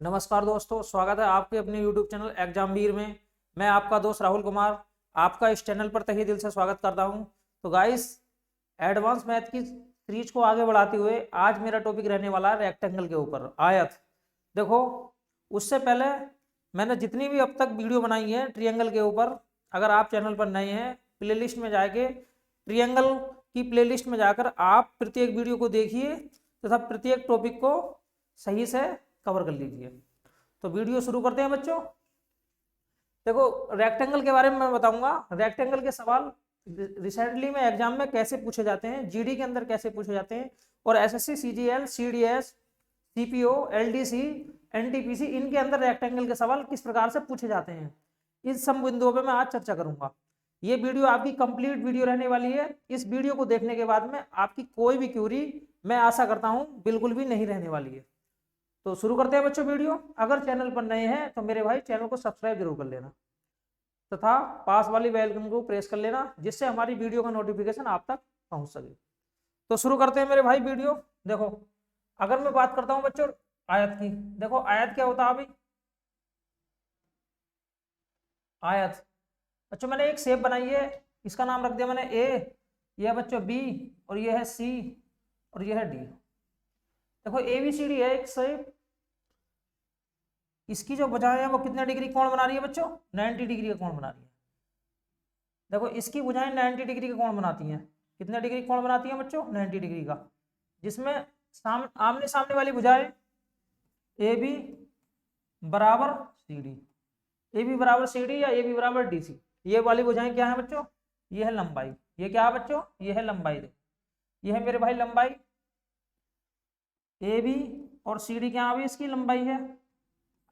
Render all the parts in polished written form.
नमस्कार दोस्तों, स्वागत है आपके अपने YouTube चैनल एग्जामवीर में। मैं आपका दोस्त राहुल कुमार आपका इस चैनल पर तहे दिल से स्वागत करता हूं। तो गाइस, एडवांस मैथ की सीरीज को आगे बढ़ाते हुए आज मेरा टॉपिक रहने वाला है रेक्टेंगल के ऊपर, आयत। देखो, उससे पहले मैंने जितनी भी अब तक वीडियो बनाई है ट्रियंगल के ऊपर, अगर आप चैनल पर नए हैं प्लेलिस्ट में जाके ट्रियंगल की प्लेलिस्ट में जाकर आप प्रत्येक वीडियो को देखिए तथा प्रत्येक टॉपिक को सही से कवर कर लीजिए। तो वीडियो शुरू करते हैं बच्चों। देखो, रेक्टेंगल के बारे में मैं बताऊंगा। रेक्टेंगल के सवाल रिसेंटली में एग्जाम में कैसे पूछे जाते हैं, जीडी के अंदर कैसे पूछे जाते हैं, और SSC, CGL, CDS, CPO, LDC, NTPC, इनके अंदर रेक्टेंगल के सवाल किस प्रकार से पूछे जाते हैं, इस सब बिंदुओं पे मैं आज चर्चा करूंगा। ये वीडियो आपकी कंप्लीट वीडियो रहने वाली है। इस वीडियो को देखने के बाद में आपकी कोई भी क्यूरी, मैं आशा करता हूं, बिल्कुल भी नहीं रहने वाली है। तो शुरू करते हैं बच्चों वीडियो। अगर चैनल पर नए हैं तो मेरे भाई चैनल को सब्सक्राइब जरूर कर लेना तथा पास वाली बेल आइकन को प्रेस कर लेना, जिससे हमारी वीडियो का नोटिफिकेशन आप तक पहुंच सके। तो शुरू करते हैं मेरे भाई वीडियो। देखो, अगर मैं बात करता हूं बच्चों आयत की, देखो आयत क्या होता है अभी। आयत बच्चों, मैंने एक शेप बनाई है, इसका नाम रख दिया मैंने ए, यह है बच्चों बी, और यह है सी, और यह है डी। देखो एबीसीडी है एक शेप, इसकी जो भुजाएं हैं वो कितने डिग्री कोण बना रही है बच्चों? 90 डिग्री का कोण बना रही है। देखो, इसकी भुजाएं 90 डिग्री का कोण बनाती हैं। कितने डिग्री कोण बनाती हैं बच्चों? 90 डिग्री का। जिसमें आमने सामने वाली भुजाएं ए बी बराबर सी डी, ए बी बराबर सी डी या ए बी बराबर डी सी, ये वाली भुजाएं क्या है बच्चों? ये है लंबाई। ये क्या है बच्चों? ये है लंबाई। देखो, ये है मेरे भाई लंबाई ए बी, और सी डी क्या है? इसकी लंबाई है।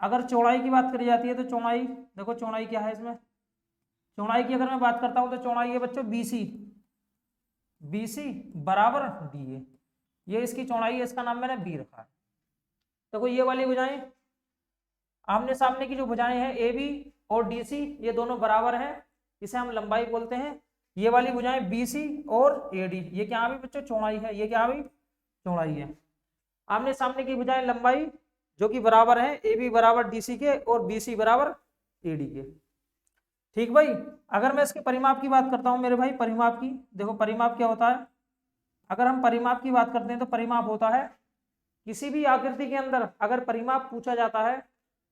अगर चौड़ाई की बात करी जाती है तो चौड़ाई, देखो चौड़ाई क्या है इसमें, चौड़ाई की अगर मैं बात करता हूं तो चौड़ाई है बच्चों बीसी, बीसी बराबर डी ए, ये इसकी चौड़ाई है, इसका नाम मैंने बी रखा है। देखो ये वाली भुजाएं, आमने सामने की जो भुजाएं हैं ए बी और डी सी, ये दोनों बराबर हैं, इसे हम लंबाई बोलते हैं। ये वाली भुजाएं बी सी और ए डी, ये क्या भी बच्चों? चौड़ाई है। ये क्या भी? चौड़ाई है। आमने सामने की भुजाएं लंबाई जो कि बराबर है ए बी बराबर डी सी के और बी सी बराबर ए डी के। ठीक भाई। अगर मैं इसके परिमाप की बात करता हूं मेरे भाई, परिमाप की, देखो परिमाप क्या होता है। अगर हम परिमाप की बात करते हैं तो परिमाप होता है किसी भी आकृति के अंदर अगर परिमाप पूछा जाता है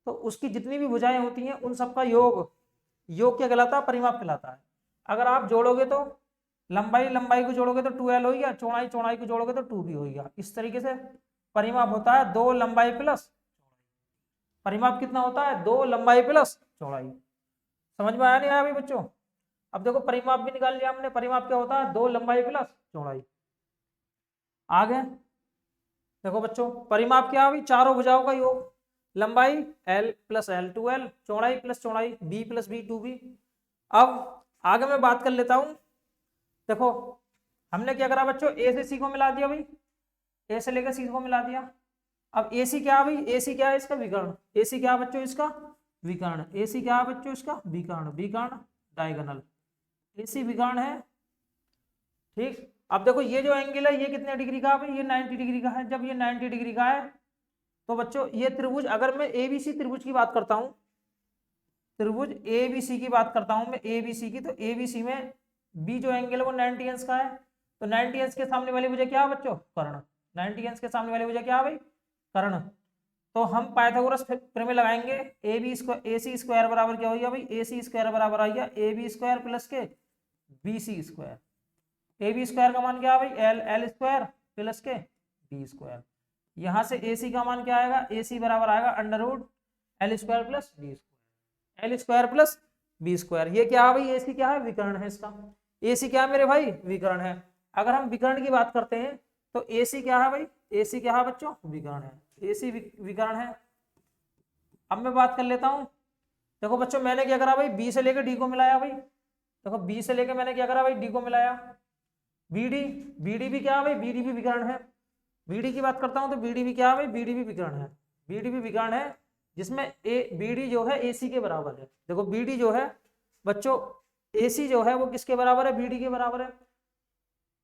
तो उसकी जितनी भी भुजाएं होती हैं उन सबका योग, योग क्या कहलाता है? परिमाप कहलाता है। अगर आप जोड़ोगे तो लंबाई लंबाई को जोड़ोगे तो 2l हो गया, चौड़ाई चौड़ाई को जोड़ोगे तो 2b हो गया। इस तरीके से परिमाप होता है 2 लंबाई प्लस, परिमाप कितना होता है? 2 लंबाई प्लस चौड़ाई। समझ में आया नहीं आया अभी बच्चों? अब देखो परिमाप भी निकाल लिया हमने। परिमाप क्या होता है? 2 लंबाई प्लस चौड़ाई। आगे देखो बच्चों, परिमाप क्या हुई? चारों भुजाओं का योग, लंबाई l प्लस l 2l, चौड़ाई प्लस चौड़ाई b प्लस b 2b। अब आगे मैं बात कर लेता हूं। देखो हमने क्या करा बच्चों? a से c को मिला दिया भाई, a से लेकर c को मिला दिया। अब AC क्या है भाई? AC क्या है? इसका विकर्ण। AC क्या है बच्चों? इसका विकर्ण। AC क्या है बच्चों? इसका विकर्ण, विकर्ण डायगोनल, AC विकर्ण है। ठीक। अब देखो ये जो एंगल है ये कितने डिग्री का है भाई? ये 90 डिग्री का है। जब ये 90 डिग्री का है तो बच्चों ये त्रिभुज, अगर मैं ABC त्रिभुज की बात करता हूं, त्रिभुज ABC की बात करता हूं मैं, ABC की, तो ABC में B जो एंगल है वो 90 अंश का है। तो 90 अंश के सामने वाली भुजा क्या है बच्चों? कर्ण। 90 अंश के सामने वाली भुजा क्या है भाई? कर्ण। तो हम पाइथागोरस प्रमेय लगाएंगे। A B square, A C square बराबर क्या हो गया भाई? ए सी स्क्वायर बराबर आ गया ए बी स्क्वायर प्लस के B C square. A B square का मान क्या है भाई? एल, एल स्क्वायर प्लस के बी स्क्वायर। यहां से ए सी का मान क्या आएगा? ए सी बराबर आएगा under root L square plus B square, L square plus B square. ये क्या है भाई? ए सी क्या है? विकर्ण है इसका। ए सी क्या है मेरे भाई? विकर्ण है। अगर हम विकर्ण की बात करते हैं तो ए सी क्या है भाई? ए सी क्या है बच्चों? विकर्ण है। AC विकर्ण है। अब मैं बात कर लेता हूं। देखो बच्चों मैंने क्या करा भाई? B से लेकर D को मिलाया भाई। देखो B से लेकर मैंने क्या करा भाई? D को मिलाया। BD, BD भी क्या है भाई? BD भी विकर्ण है। BD की बात करता हूं तो BD भी क्या है भाई? BD भी विकर्ण है। BD भी विकर्ण है, जिसमें BD जो है AC के बराबर है। देखो BD जो है बच्चों, AC जो है वो किसके बराबर है? BD के बराबर है।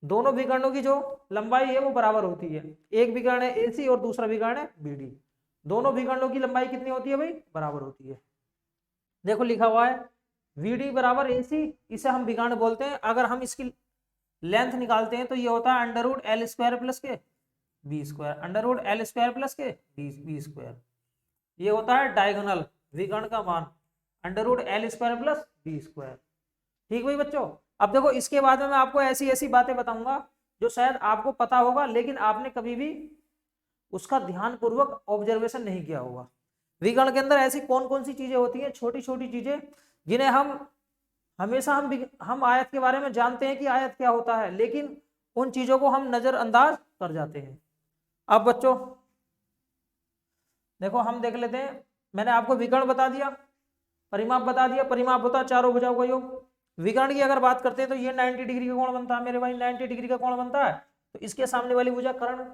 दोनों विकर्णों की जो लंबाई है वो बराबर होती है। एक विकर्ण है AC और दूसरा विकर्ण है BD। दोनों विकर्णों की लंबाई कितनी होती है भाई, बराबर होती है। देखो लिखा हुआ है VD बराबर AC, इसे हम विकर्ण बोलते हैं। अगर हम इसकी लेंथ निकालते हैं तो ये होता है under root L square plus के B square, under root L square plus के बी स्क्वायर। ये होता है डायगोनल विकर्ण का मान, under root L square plus B square. ठीक भाई बच्चों। अब देखो इसके बाद में मैं आपको ऐसी ऐसी बातें बताऊंगा जो शायद आपको पता होगा लेकिन आपने कभी भी उसका ध्यान पूर्वक ऑब्जर्वेशन नहीं किया होगा। विकर्ण के अंदर ऐसी कौन कौन सी चीजें होती हैं, छोटी छोटी चीजें, जिन्हें हम हमेशा हम आयत के बारे में जानते हैं कि आयत क्या होता है, लेकिन उन चीजों को हम नजरअंदाज कर जाते हैं। अब बच्चों देखो हम देख लेते हैं, मैंने आपको विकर्ण बता दिया, परिमाप बता दिया। परिमाप होता है चारों भुजाओं का योग। विकर्ण की अगर बात करते हैं तो ये 90 डिग्री का कोण बनता है मेरे भाई, 90 डिग्री का कोण बनता है। तो इसके सामने वाली भुजा कर्ण,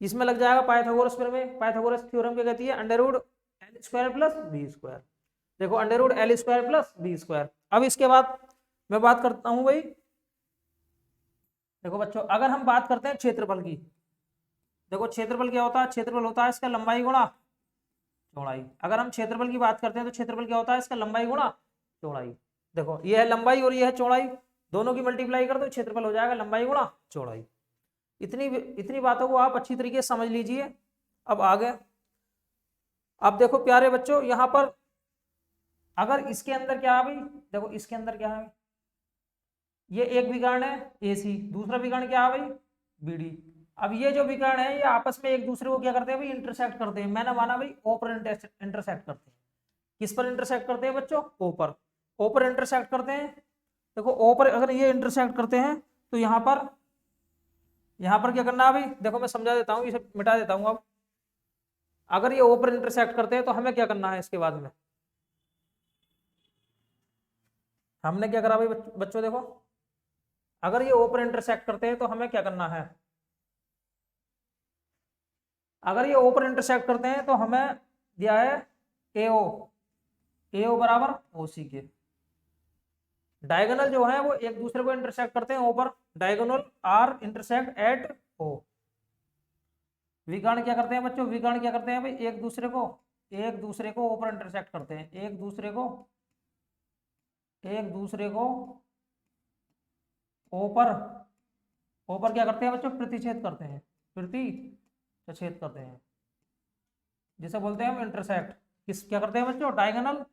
इसमें लग जाएगा पाइथागोरस प्रमेय। पाइथागोरस थ्योरम क्या कहती है, under root L square plus B square. देखो under root L square plus B square. अब इसके बाद मैं बात करता हूं भाई, देखो बच्चों अगर हम बात करते हैं क्षेत्रफल की, देखो क्षेत्रफल क्या होता है, क्षेत्रफल होता है इसका लंबाई गुणा चौड़ाई। अगर हम क्षेत्रफल की बात करते हैं तो क्षेत्रफल क्या होता है, इसका लंबाई गुणा चौड़ाई। देखो ये है लंबाई और ये है चौड़ाई, दोनों की मल्टीप्लाई कर दो क्षेत्रफल हो जाएगा लंबाई गुणा चौड़ाई। इतनी बातों को आप अच्छी तरीके से समझ लीजिए। अब आगे अब देखो प्यारे बच्चों, यहां पर अगर इसके अंदर क्या है भाई, देखो इसके अंदर क्या है, ये एक विकर्ण है AC, दूसरा विकर्ण क्या है भाई BD। अब ये जो विकर्ण है ये आपस में एक दूसरे को क्या करते हैं भाई, इंटरसेक्ट करते हैं। मैंने माना भाई O पर इंटरसेक्ट करते हैं। किस पर इंटरसेक्ट करते हैं बच्चों, O पर। O पर इंटरसेक्ट करते हैं। देखो O पर अगर ये इंटरसेक्ट करते हैं तो यहाँ पर क्या करना है भाई, देखो मैं समझा देता हूँ, इसे मिटा देता हूँ। अब अगर ये O पर इंटरसेक्ट करते हैं तो हमें क्या करना है, इसके बाद में हमने क्या करा भाई बच्चों, देखो अगर ये O पर इंटरसेक्ट करते हैं तो हमें क्या करना है, अगर ये O पर इंटरसेक्ट करते हैं तो हमें दिया है AO बराबर OC के। डायगोनल जो है वो एक दूसरे को इंटरसेक्ट करते हैं O पर, diagonal are intersect at O। विकर्ण क्या करते हैं बच्चों, विकर्ण क्या करते हैं भाई, एक दूसरे को O पर इंटरसेक्ट करते हैं, एक दूसरे को O पर क्या करते हैं बच्चों, प्रतिच्छेद करते हैं, प्रतिच्छेद करते हैं, जिसे बोलते हैं हम इंटरसेक्ट। क्या करते हैं बच्चों, डायगोनल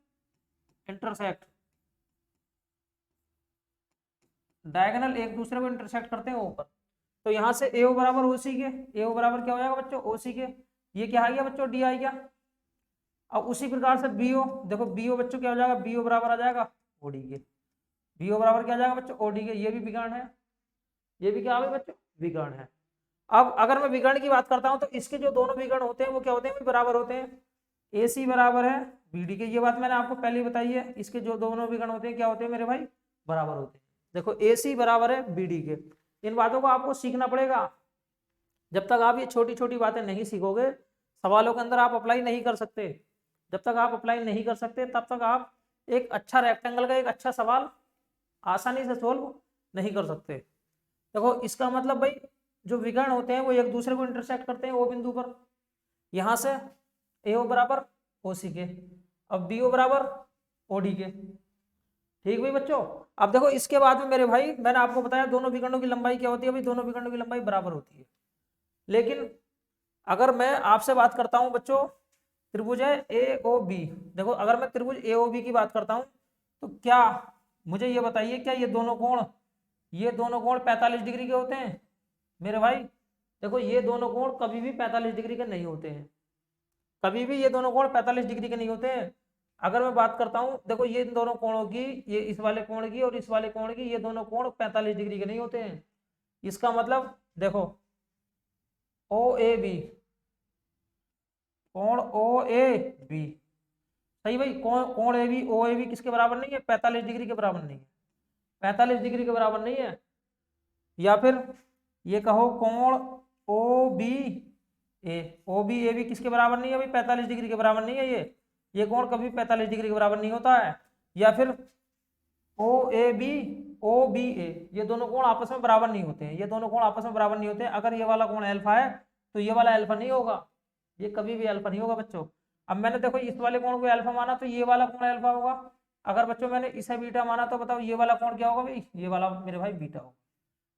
इंटरसेक्ट, डायगोनल एक दूसरे को इंटरसेक्ट करते हैं O पर। तो यहां से AO बराबर OC के, AO बराबर क्या हो जाएगा बच्चों, OC के। ये क्या आ गया बच्चों, D आ गया। अब उसी प्रकार से BO, देखो BO बच्चों क्या हो जाएगा, BO बराबर आ जाएगा OD के। BO बराबर क्या आ जाएगा बच्चों, OD के। ये भी विकर्ण है, ये भी क्या है बच्चों, विकर्ण है। अब अगर मैं विकर्ण की बात करता हूं तो इसके जो दोनों विकर्ण होते हैं वो क्या होते हैं, बराबर होते हैं। AC बराबर है BD के, ये बात मैंने आपको पहले ही बताई है। इसके जो दोनों विकर्ण होते हैं क्या होते हैं मेरे भाई, बराबर होते हैं। देखो AC बराबर है BD के। इन बातों को आपको सीखना पड़ेगा। जब तक आप ये छोटी छोटी बातें नहीं सीखोगे, सवालों के अंदर आप अप्लाई नहीं कर सकते। जब तक आप अप्लाई नहीं कर सकते तब तक आप एक अच्छा रेक्टेंगल का एक अच्छा सवाल आसानी से सोल्व नहीं कर सकते। देखो इसका मतलब भाई जो विकर्ण होते हैं वो एक दूसरे को इंटरसेक्ट करते हैं O बिंदु पर। यहां से AO बराबर OC के, अब BO बराबर OD के। ठीक भाई बच्चों। अब देखो इसके बाद में मेरे भाई मैंने आपको बताया दोनों विकर्णों की लंबाई क्या होती है भाई, दोनों विकर्णों की लंबाई बराबर होती है। लेकिन अगर मैं आपसे बात करता हूं बच्चों, त्रिभुज है AOB, देखो अगर मैं त्रिभुज AOB की बात करता हूं तो क्या, मुझे ये बताइए क्या ये दोनों कोण 45 डिग्री के होते हैं मेरे भाई। देखो ये दोनों कोण कभी भी 45 डिग्री के नहीं होते हैं, कभी भी ये दोनों कोण 45 डिग्री के नहीं होते हैं। अगर मैं बात करता हूं, देखो ये दोनों कोणों की, ये इस वाले कोण की और इस वाले कोण की, ये दोनों कोण 45 डिग्री के नहीं होते हैं। इसका मतलब देखो OAB, कोण OAB, सही भाई, कोण AB OAB किसके बराबर नहीं है, 45 डिग्री के बराबर नहीं है, 45 डिग्री के बराबर नहीं है। या फिर ये कहो कोण OBAB किसके बराबर नहीं है भाई, 45 डिग्री के बराबर नहीं है। ये कोण कभी 45 डिग्री के बराबर नहीं होता है। या फिर OAB OBA, ये दोनों कोण आपस में बराबर नहीं होते हैं, ये दोनों कोण आपस में बराबर नहीं होते हैं। अगर ये वाला कोण अल्फा है तो ये वाला अल्फा नहीं होगा, ये कभी भी अल्फा नहीं होगा बच्चों। अब मैंने देखो इस वाले कोण को अल्फा माना तो ये वाला कोण अल्फा होगा। अगर बच्चों मैंने इसे बीटा माना तो बताओ ये वाला कोण क्या होगा भाई, ये वाला मेरे भाई बीटा होगा।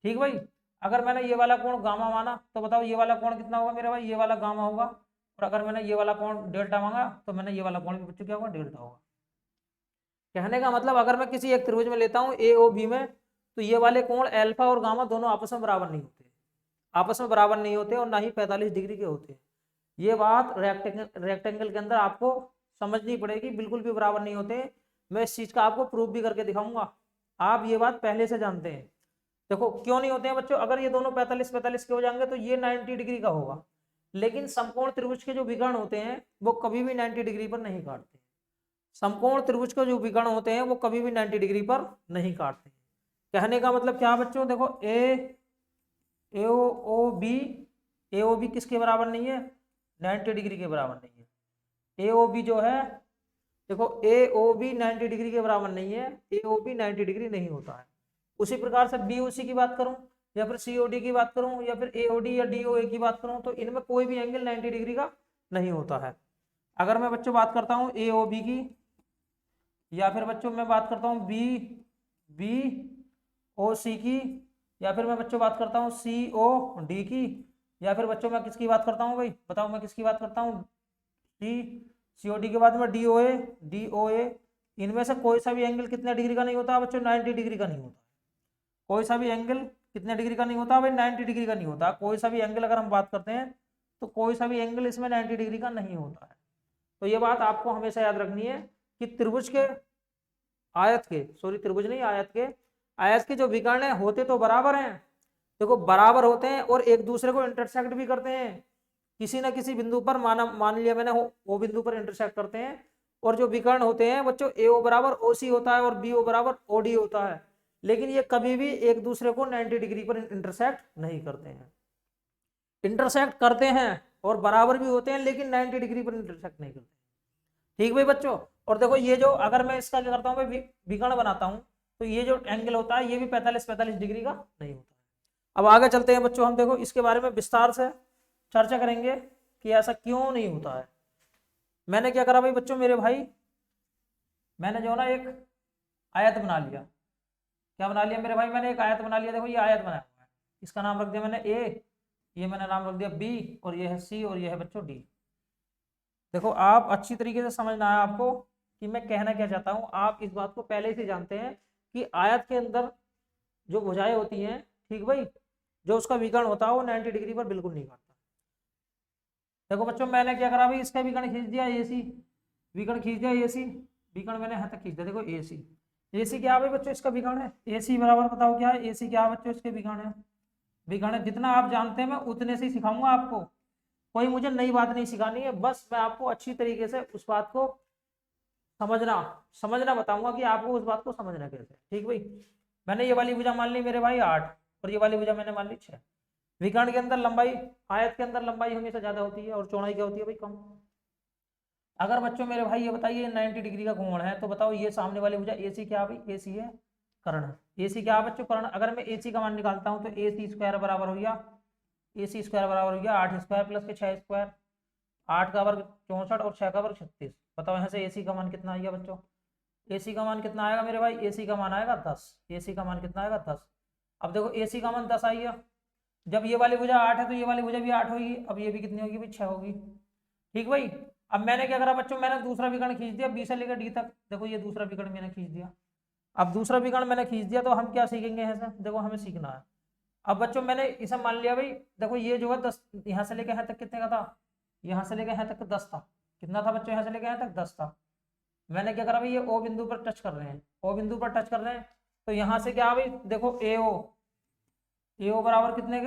ठीक भाई। अगर मैंने ये वाला कोण गामा माना तो बताओ ये वाला कोण कितना होगा मेरे भाई, ये वाला गामा होगा। और अगर मैंने ये वाला कोण डेल्टा मांगा तो मैंने ये वाला कोण भी बच्चों क्या होगा, डेल्टा होगा। कहने का मतलब अगर मैं किसी एक त्रिभुज में लेता हूँ ए ओ बी में, तो ये वाले कोण अल्फा और गामा दोनों आपस में बराबर नहीं होते, आपस में बराबर नहीं होते और ना ही 45 डिग्री के होते। ये बात रेक्टेंगल के अंदर आपको समझनी पड़ेगी, बिल्कुल भी बराबर नहीं होते। मैं इस चीज का आपको प्रूफ भी करके दिखाऊंगा, आप ये बात पहले से जानते हैं। देखो क्यों नहीं होते हैं बच्चों, अगर ये दोनों 45-45 के हो जाएंगे तो ये 90 डिग्री का होगा, लेकिन समकोण त्रिभुज के जो विकर्ण होते हैं वो कभी भी 90 डिग्री पर नहीं काटते। समकोण त्रिभुज के जो विकर्ण होते हैं वो कभी भी 90 डिग्री पर नहीं काटते। कहने का मतलब क्या बच्चों, देखो ए ओ बी किसके बराबर नहीं है, 90 डिग्री के बराबर नहीं है। ए ओ बी जो है, देखो ए ओ बी 90 डिग्री के बराबर नहीं है, ए ओ बी 90 डिग्री नहीं होता है। उसी प्रकार से बी ओ सी की बात करूं या फिर सी ओ डी की बात करूं या फिर ए ओ डी या डी ओ ए की बात करूं तो इनमें कोई भी एंगल 90 डिग्री का नहीं होता है। अगर मैं बच्चों बात करता हूं ए ओ बी की, या फिर बच्चों मैं बात करता हूं बी ओ सी की, या फिर मैं बच्चों बात करता हूं सी ओ डी की, या फिर बच्चों मैं किसकी बात करता हूं भाई, बताओ मैं किसकी बात करता हूं, सी ओ डी के बाद में डी ओ ए। इनमें से कोई सा भी एंगल कितने डिग्री का नहीं होता बच्चों, 90 डिग्री का नहीं होता। कोई सा भी एंगल कितने डिग्री का नहीं होता भाई, 90 डिग्री का नहीं होता। कोई सा भी एंगल अगर हम बात करते हैं तो कोई सा भी एंगल इसमें 90 डिग्री का नहीं होता है। तो ये बात आपको हमेशा याद रखनी है कि त्रिभुज के त्रिभुज नहीं आयत के जो विकर्ण है होते तो बराबर हैं, देखो बराबर होते हैं और एक दूसरे को इंटरसेक्ट भी करते हैं किसी ना किसी बिंदु पर, मान लिया मैंने वो बिंदु पर इंटरसेक्ट करते हैं। और जो विकर्ण होते हैं बच्चों ए ओ बराबर ओ सी होता है और बी ओ बराबर ओ डी होता है, लेकिन ये कभी भी एक दूसरे को 90 डिग्री पर इंटरसेक्ट नहीं करते हैं। इंटरसेक्ट करते हैं और बराबर भी होते हैं लेकिन 90 डिग्री पर इंटरसेक्ट नहीं करते। ठीक भाई बच्चों। और देखो ये जो अगर मैं इसका क्या करता हूँ भाई, विकर्ण बनाता हूँ तो ये जो एंगल होता है ये भी 45 डिग्री का नहीं होता है। अब आगे चलते हैं बच्चों, हम देखो इसके बारे में विस्तार से चर्चा करेंगे कि ऐसा क्यों नहीं होता है। मैंने क्या करा भाई बच्चों, मेरे भाई मैंने जो ना एक आयत बना लिया। क्या बना लिया मेरे भाई, मैंने एक आयत बना लिया। देखो ये आयत बनाया हुआ है, इसका नाम रख दिया मैंने ए, ये मैंने नाम रख दिया बी, और ये है सी और ये है बच्चों डी। देखो आप अच्छी तरीके से समझना है आपको कि मैं कहना क्या चाहता हूँ। आप इस बात को पहले से जानते हैं कि आयत के अंदर जो भुजाएं होती हैं, ठीक भाई, जो उसका विकर्ण होता है वो 90 डिग्री पर बिल्कुल नहीं काटता। देखो बच्चों मैंने क्या करा भाई, इसका विकर्ण खींच दिया ए सी, विकर्ण खींच दिया ए सी, विकर्ण मैंने यहाँ तक खींच दिया। देखो ए सी क्या है भाई बच्चों, इसका विकर्ण है ए सी बराबर, बताओ क्या है, ए सी क्या है बच्चों, इसके विकर्ण है। विकर्ण जितना आप जानते हैं मैं उतने से ही सिखाऊंगा आपको, कोई मुझे नई बात नहीं सिखानी है, बस मैं आपको अच्छी तरीके से उस बात को समझना बताऊंगा कि आपको उस बात को समझना कैसे। ठीक भाई, मैंने ये वाली भुजा मान ली मेरे भाई 8 और ये वाली भुजा मैंने मान ली 6। विकर्ण के अंदर लंबाई, आयत के अंदर लंबाई हमेशा ज्यादा होती है और चौड़ाई क्या होती है भाई, कम। अगर बच्चों मेरे भाई ये बताइए 90 डिग्री का कोण है तो बताओ ये सामने वाली भुजा ए सी क्या भाई, ए सी है कर्ण, ए सी क्या बच्चों कर्ण। अगर मैं ए सी का मान निकालता हूँ तो ए सी स्क्वायर बराबर हो गया, ए सी स्क्वायर बराबर हो गया 8 स्क्वायर प्लस के 6 स्क्वायर, 8 का वर्ग 64 और 6 का वर्ग 36। बताओ यहाँ से ए सी का मान कितना आएगा बच्चों, ए सी का मान कितना आएगा मेरे भाई, ए सी का मान आएगा 10, ए सी का मान कितना आएगा 10। अब देखो ए सी का मान 10 आएगा, जब ये वाली भुजा 8 है तो ये वाली भुजा भी 8 होगी, अब ये भी कितनी होगी भाई 6 होगी। ठीक भाई, अब मैंने क्या करा बच्चों, मैंने दूसरा विकर्ण खींच दिया बी से लेकर डी तक। देखो ये दूसरा विकर्ण मैंने खींच दिया। अब दूसरा विकर्ण मैंने खींच दिया तो हम क्या सीखेंगे यहाँ से, देखो हमें सीखना है। अब बच्चों मैंने इसे मान लिया भाई, देखो ये जो है 10 यहाँ से लेकर यहाँ तक कितने का था, यहाँ से लेकर यहाँ तक 10 था। कितना था बच्चों यहाँ से लेकर यहाँ तक 10 था। मैंने क्या करा भाई, ये ओ बिंदु पर टच कर रहे हैं, ओ बिंदु पर टच कर रहे हैं तो यहाँ से क्या भाई, देखो ए ओ बराबर कितने के,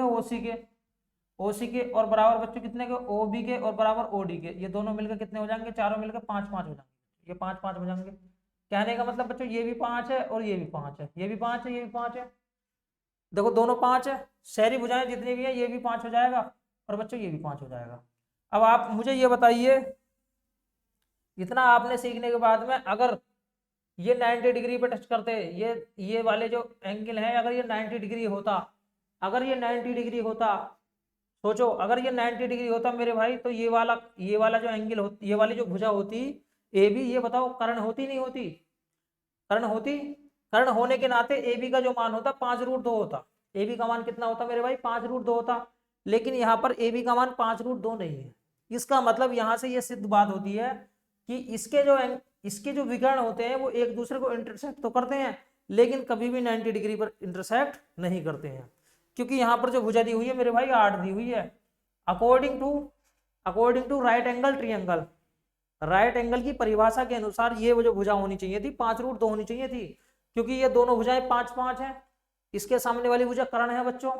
ओ सी के और बराबर बच्चों कितने के, ओ बी के और बराबर ओ डी के। ये दोनों मिलकर कितने हो जाएंगे, चारों मिलकर 5 5 हो जाएंगे, ये 5 5 हो जाएंगे। कहने का मतलब बच्चों ये भी 5 है और ये भी 5 है, ये भी 5 है, ये भी 5 है। देखो दोनों 5 है, शहरी भुजाएं जितनी भी है ये भी 5 हो जाएगा और बच्चों ये भी 5 हो जाएगा। अब आप मुझे ये बताइए, इतना आपने सीखने के बाद में अगर ये 90 डिग्री पे टच करते, ये वाले जो एंगल है अगर ये 90 डिग्री होता, अगर ये 90 डिग्री होता, सोचो अगर ये 90 डिग्री होता मेरे भाई तो ये वाला जो एंगल हो, ये वाली जो भुजा होती ए बी, ये बताओ कर्ण होती नहीं होती? कर्ण होती। कर्ण होने के नाते ए बी का जो मान होता 5√2 होता। ए बी का मान कितना होता मेरे भाई? 5√2 होता। लेकिन यहाँ पर ए बी का मान 5√2 नहीं है। इसका मतलब यहाँ से ये सिद्ध बात होती है कि इसके जो विकर्ण होते हैं वो एक दूसरे को इंटरसेक्ट तो करते हैं, लेकिन कभी भी 90 डिग्री पर इंटरसेक्ट नहीं करते हैं। क्योंकि यहाँ पर जो भुजा दी हुई है मेरे भाई 8 दी हुई है। According to right angle triangle, right angle की परिभाषा के अनुसार ये वो जो भुजा होनी चाहिए थी 5√2 होनी चाहिए थी, क्योंकि ये दोनों भुजाएं 5-5 हैं। इसके सामने वाली भुजा कर्ण है बच्चों।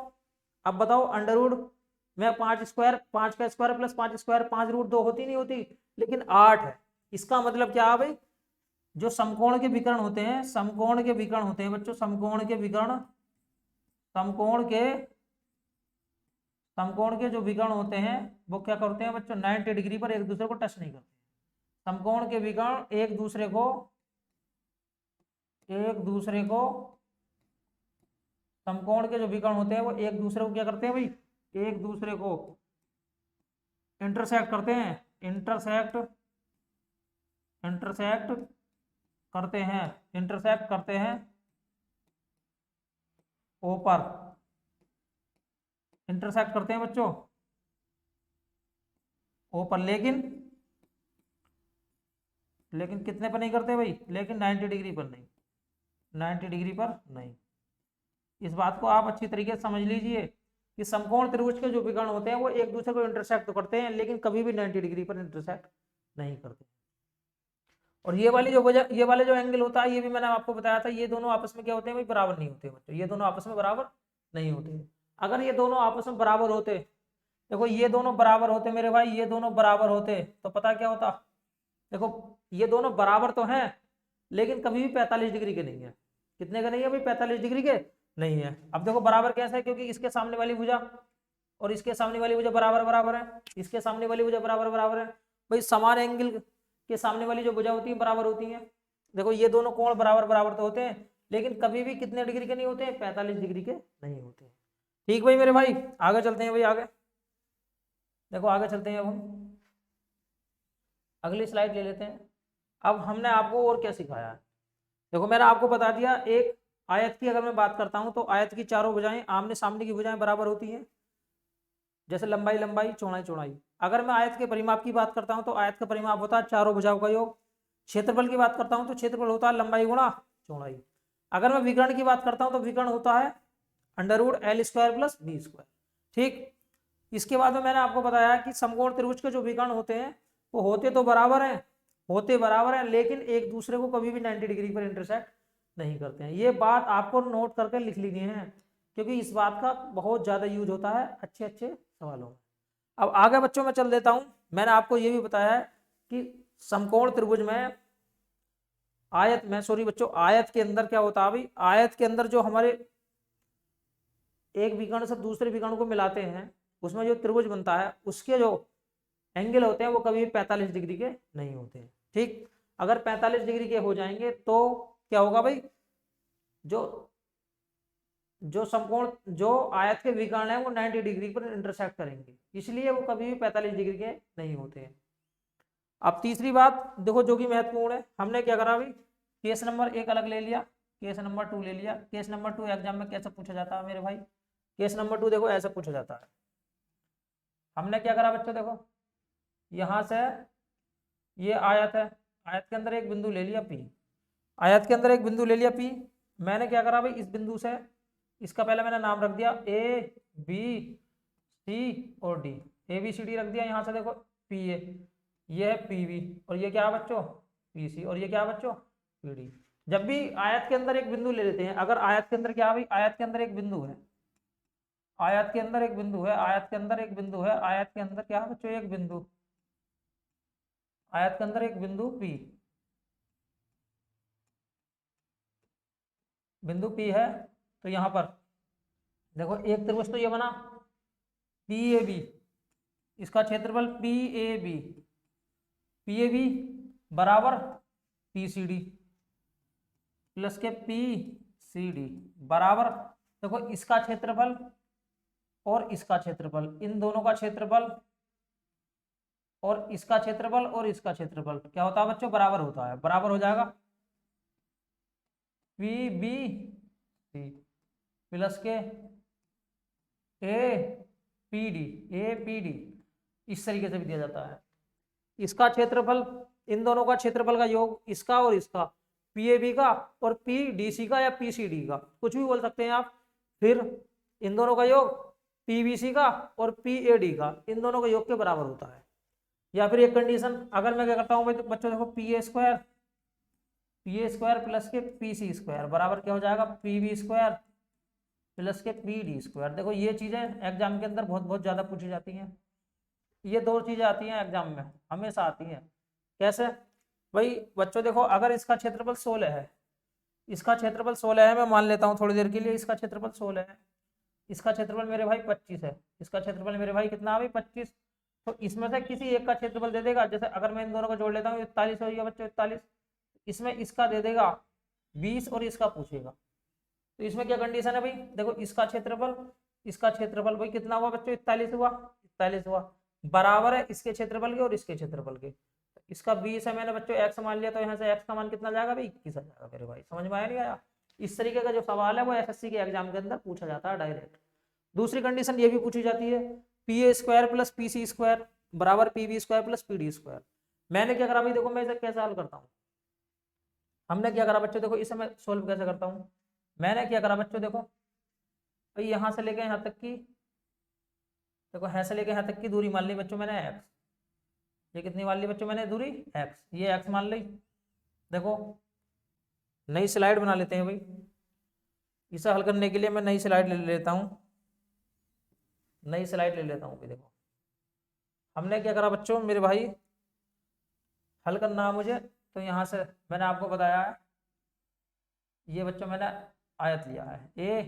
अब बताओ अंडर रूट में 5 का स्क्वायर प्लस 5 स्क्वायर 5√2 होती नहीं होती, लेकिन 8 है। इसका मतलब क्या है भाई? जो समकोण के विकर्ण होते हैं, समकोण के विकर्ण होते हैं बच्चों, समकोण के विकर्ण, समकोण के जो विकर्ण होते हैं वो क्या करते हैं बच्चों? 90 डिग्री पर एक दूसरे को टच नहीं करते। समकोण के विकर्ण एक दूसरे को समकोण के जो विकर्ण होते हैं वो एक दूसरे को क्या करते हैं भाई? एक दूसरे को इंटरसेक्ट करते हैं। इंटरसेक्ट करते हैं ऊपर, इंटरसेक्ट करते हैं बच्चों ऊपर, लेकिन कितने पर नहीं करते भाई? लेकिन 90 डिग्री पर नहीं, 90 डिग्री पर नहीं। इस बात को आप अच्छी तरीके से समझ लीजिए कि समकोण त्रिभुज के जो विकर्ण होते हैं वो एक दूसरे को इंटरसेक्ट तो करते हैं, लेकिन कभी भी 90 डिग्री पर इंटरसेक्ट नहीं करते। और ये वाले जो एंगल होता है, ये भी मैंने आपको बताया था, ये दोनों आपस में क्या होते हैं भाई? बराबर नहीं होते बच्चों, ये दोनों आपस में बराबर नहीं होते। अगर ये दोनों आपस में बराबर होते, देखो ये दोनों बराबर होते मेरे भाई, ये दोनों बराबर होते तो पता क्या होता? देखो ये दोनों बराबर तो हैं, लेकिन कभी भी 45 डिग्री के नहीं है। कितने के नहीं है भाई? 45 डिग्री के नहीं है। अब देखो बराबर कैसे है? क्योंकि इसके सामने वाली भुजा और इसके सामने वाली भुजा बराबर बराबर है, इसके सामने वाली भुजा बराबर बराबर है। भाई समान एंगल के सामने वाली जो भुजा होती है बराबर होती है। देखो ये दोनों कोण बराबर बराबर तो होते हैं, लेकिन कभी भी कितने डिग्री के नहीं होते? 45 डिग्री के नहीं होते। ठीक भाई मेरे भाई, आगे चलते हैं भाई। आगे देखो, आगे चलते हैं। अब हम अगली स्लाइड ले लेते हैं। अब हमने आपको और क्या सिखाया है? देखो मैंने आपको बता दिया, एक आयत की अगर मैं बात करता हूं तो आयत की चारों भुजाएं, आमने सामने की भुजाएं बराबर होती हैं, जैसे लंबाई लंबाई चौड़ाई चौड़ाई। अगर मैं आयत के परिमाप की बात करता हूं तो आयत का परिमाप होता है चारों भुजाओं का योग। क्षेत्रफल की बात करता हूं तो क्षेत्रफल होता है लंबाई गुणा चौड़ाई। अगर मैं विकर्ण की बात करता हूं तो विकर्ण होता है √L² + B²। ठीक, इसके बाद में मैंने आपको बताया कि समकोण त्रिभुज के जो विकर्ण होते हैं वो होते बराबर हैं, लेकिन एक दूसरे को कभी भी 90 डिग्री पर इंटरसेक्ट नहीं करते हैं। ये बात आपको नोट करके लिख लेनी है, क्योंकि इस बात का बहुत ज्यादा यूज होता है अच्छे अच्छे सवालों में। अब आगे बच्चों में चल देता हूं। मैंने आपको ये भी बताया है कि समकोण त्रिभुज में आयत के अंदर क्या होता है भाई? आयत के अंदर जो हमारे एक विकर्ण से दूसरे विकर्ण को मिलाते हैं, उसमें जो त्रिभुज बनता है उसके जो एंगल होते हैं वो कभी भी 45 डिग्री के नहीं होते हैं। ठीक, अगर 45 डिग्री के हो जाएंगे तो क्या होगा भाई? जो समकोण जो आयत के विकर्ण है वो 90 डिग्री पर इंटरसेक्ट करेंगे, इसलिए वो कभी भी 45 डिग्री के नहीं होते हैं। अब तीसरी बात देखो जो कि महत्वपूर्ण है, हमने क्या करा भाई? केस नंबर 1 अलग ले लिया, केस नंबर 2 ले लिया। केस नंबर 2 एग्जाम में कैसे पूछा जाता है मेरे भाई? केस नंबर 2 देखो ऐसे पूछा जाता है। हमने क्या करा बच्चों? देखो यहां से ये आयत है, आयत के अंदर एक बिंदु ले लिया P, आयत के अंदर एक बिंदु ले लिया P। मैंने क्या करा भाई? इस बिंदु से इसका पहले मैंने नाम रख दिया A B C और D, ABCD रख दिया। यहाँ से देखो PA, ये है PB, और ये क्या है बच्चों? PC, और ये क्या है बच्चों? PD। जब भी आयत के अंदर एक बिंदु ले लेते हैं, अगर आयत के अंदर क्या है भाई? आयत के अंदर एक बिंदु है, आयत के अंदर एक बिंदु है, आयत के अंदर एक बिंदु है, आयत के अंदर क्या है बच्चों? एक बिंदु, आयत के अंदर एक बिंदु P, बिंदु P है। तो यहां पर देखो एक त्रिभुज तो ये बना PAB, इसका क्षेत्रफल PAB बराबर PCD प्लस के PCD बराबर, देखो इसका क्षेत्रफल और इसका क्षेत्रफल, इन दोनों का क्षेत्रफल और इसका क्षेत्रफल और इसका क्षेत्रफल क्या होता है बच्चों, बराबर होता है, बराबर हो जाएगा पी बी सी प्लस के ए पी डी, इस तरीके से भी दिया जाता है। इसका क्षेत्रफल, इन दोनों का क्षेत्रफल का योग, इसका और इसका, पी ए बी का और पी डी सी का या पी सी डी का, कुछ भी बोल सकते हैं आप। फिर इन दोनों का योग पी बी सी का और पी ए डी का, इन दोनों का योग के बराबर होता है। या फिर एक कंडीशन, अगर मैं क्या करता हूँ भाई, तो बच्चों देखो पी ए स्क्वायर प्लस के पी सी स्क्वायर बराबर क्या हो जाएगा, पी बी स्क्वायर प्लस के पी डी स्क्वायर। देखो ये चीजें एग्जाम के अंदर बहुत बहुत ज्यादा पूछी जाती हैं, ये दो चीजें आती हैं एग्जाम में, हमेशा आती हैं। कैसे भाई बच्चों, देखो अगर इसका क्षेत्रफल 16 है, इसका क्षेत्रफल 16 है, मैं मान लेता हूँ थोड़ी देर के लिए इसका क्षेत्रफल 16 है, इसका क्षेत्रफल मेरे भाई 25 है, इसका क्षेत्रफल मेरे भाई कितना है भाई 25। तो इसमें से किसी एक का क्षेत्रफल दे देगा, जैसे अगर मैं इन दोनों को जोड़ लेता हूँ 41 हो गया बच्चों 41, इसमें इसका दे देगा 20 और इसका पूछेगा। तो इसमें क्या कंडीशन है भाई, देखो इसका क्षेत्रफल भाई कितना हुआ बच्चों, 41 हुआ, 41 हुआ, बराबर है इसके क्षेत्रफल के और इसके क्षेत्रफल के। तो इसका 20 है, मैंने बच्चों x मान लिया, तो यहाँ से x का मान कितना जाएगा भाई, 21 आ जाएगा मेरे भाई। समझ में आया नहीं आया? इस तरीके का जो सवाल है वो एसएससी के एग्जाम के अंदर पूछा जाता है डायरेक्ट। दूसरी कंडीशन ये भी पूछी जाती है, P A square plus P C square बराबर P B square plus P D square. मैंने क्या करा भाई, देखो मैं इसे कैसे हल करता हूँ, हमने क्या करा बच्चों, देखो इसे मैं सोल्व कैसे करता हूँ। मैंने क्या करा बच्चों, देखो भाई यहाँ से लेके यहाँ तक की, देखो यहाँ से लेके यहाँ तक की दूरी मान ली बच्चों मैंने x, ये कितनी मान ली बच्चों मैंने दूरी x, ये x मान ली। देखो नई स्लाइड बना लेते हैं भाई, इसे हल करने के लिए मैं नई स्लाइड ले लेता हूँ, नई स्लाइड ले लेता हूँ। देखो हमने क्या करा बच्चों मेरे भाई, हल करना है मुझे, तो यहाँ से मैंने आपको बताया है, ये बच्चों मैंने आयत लिया है ए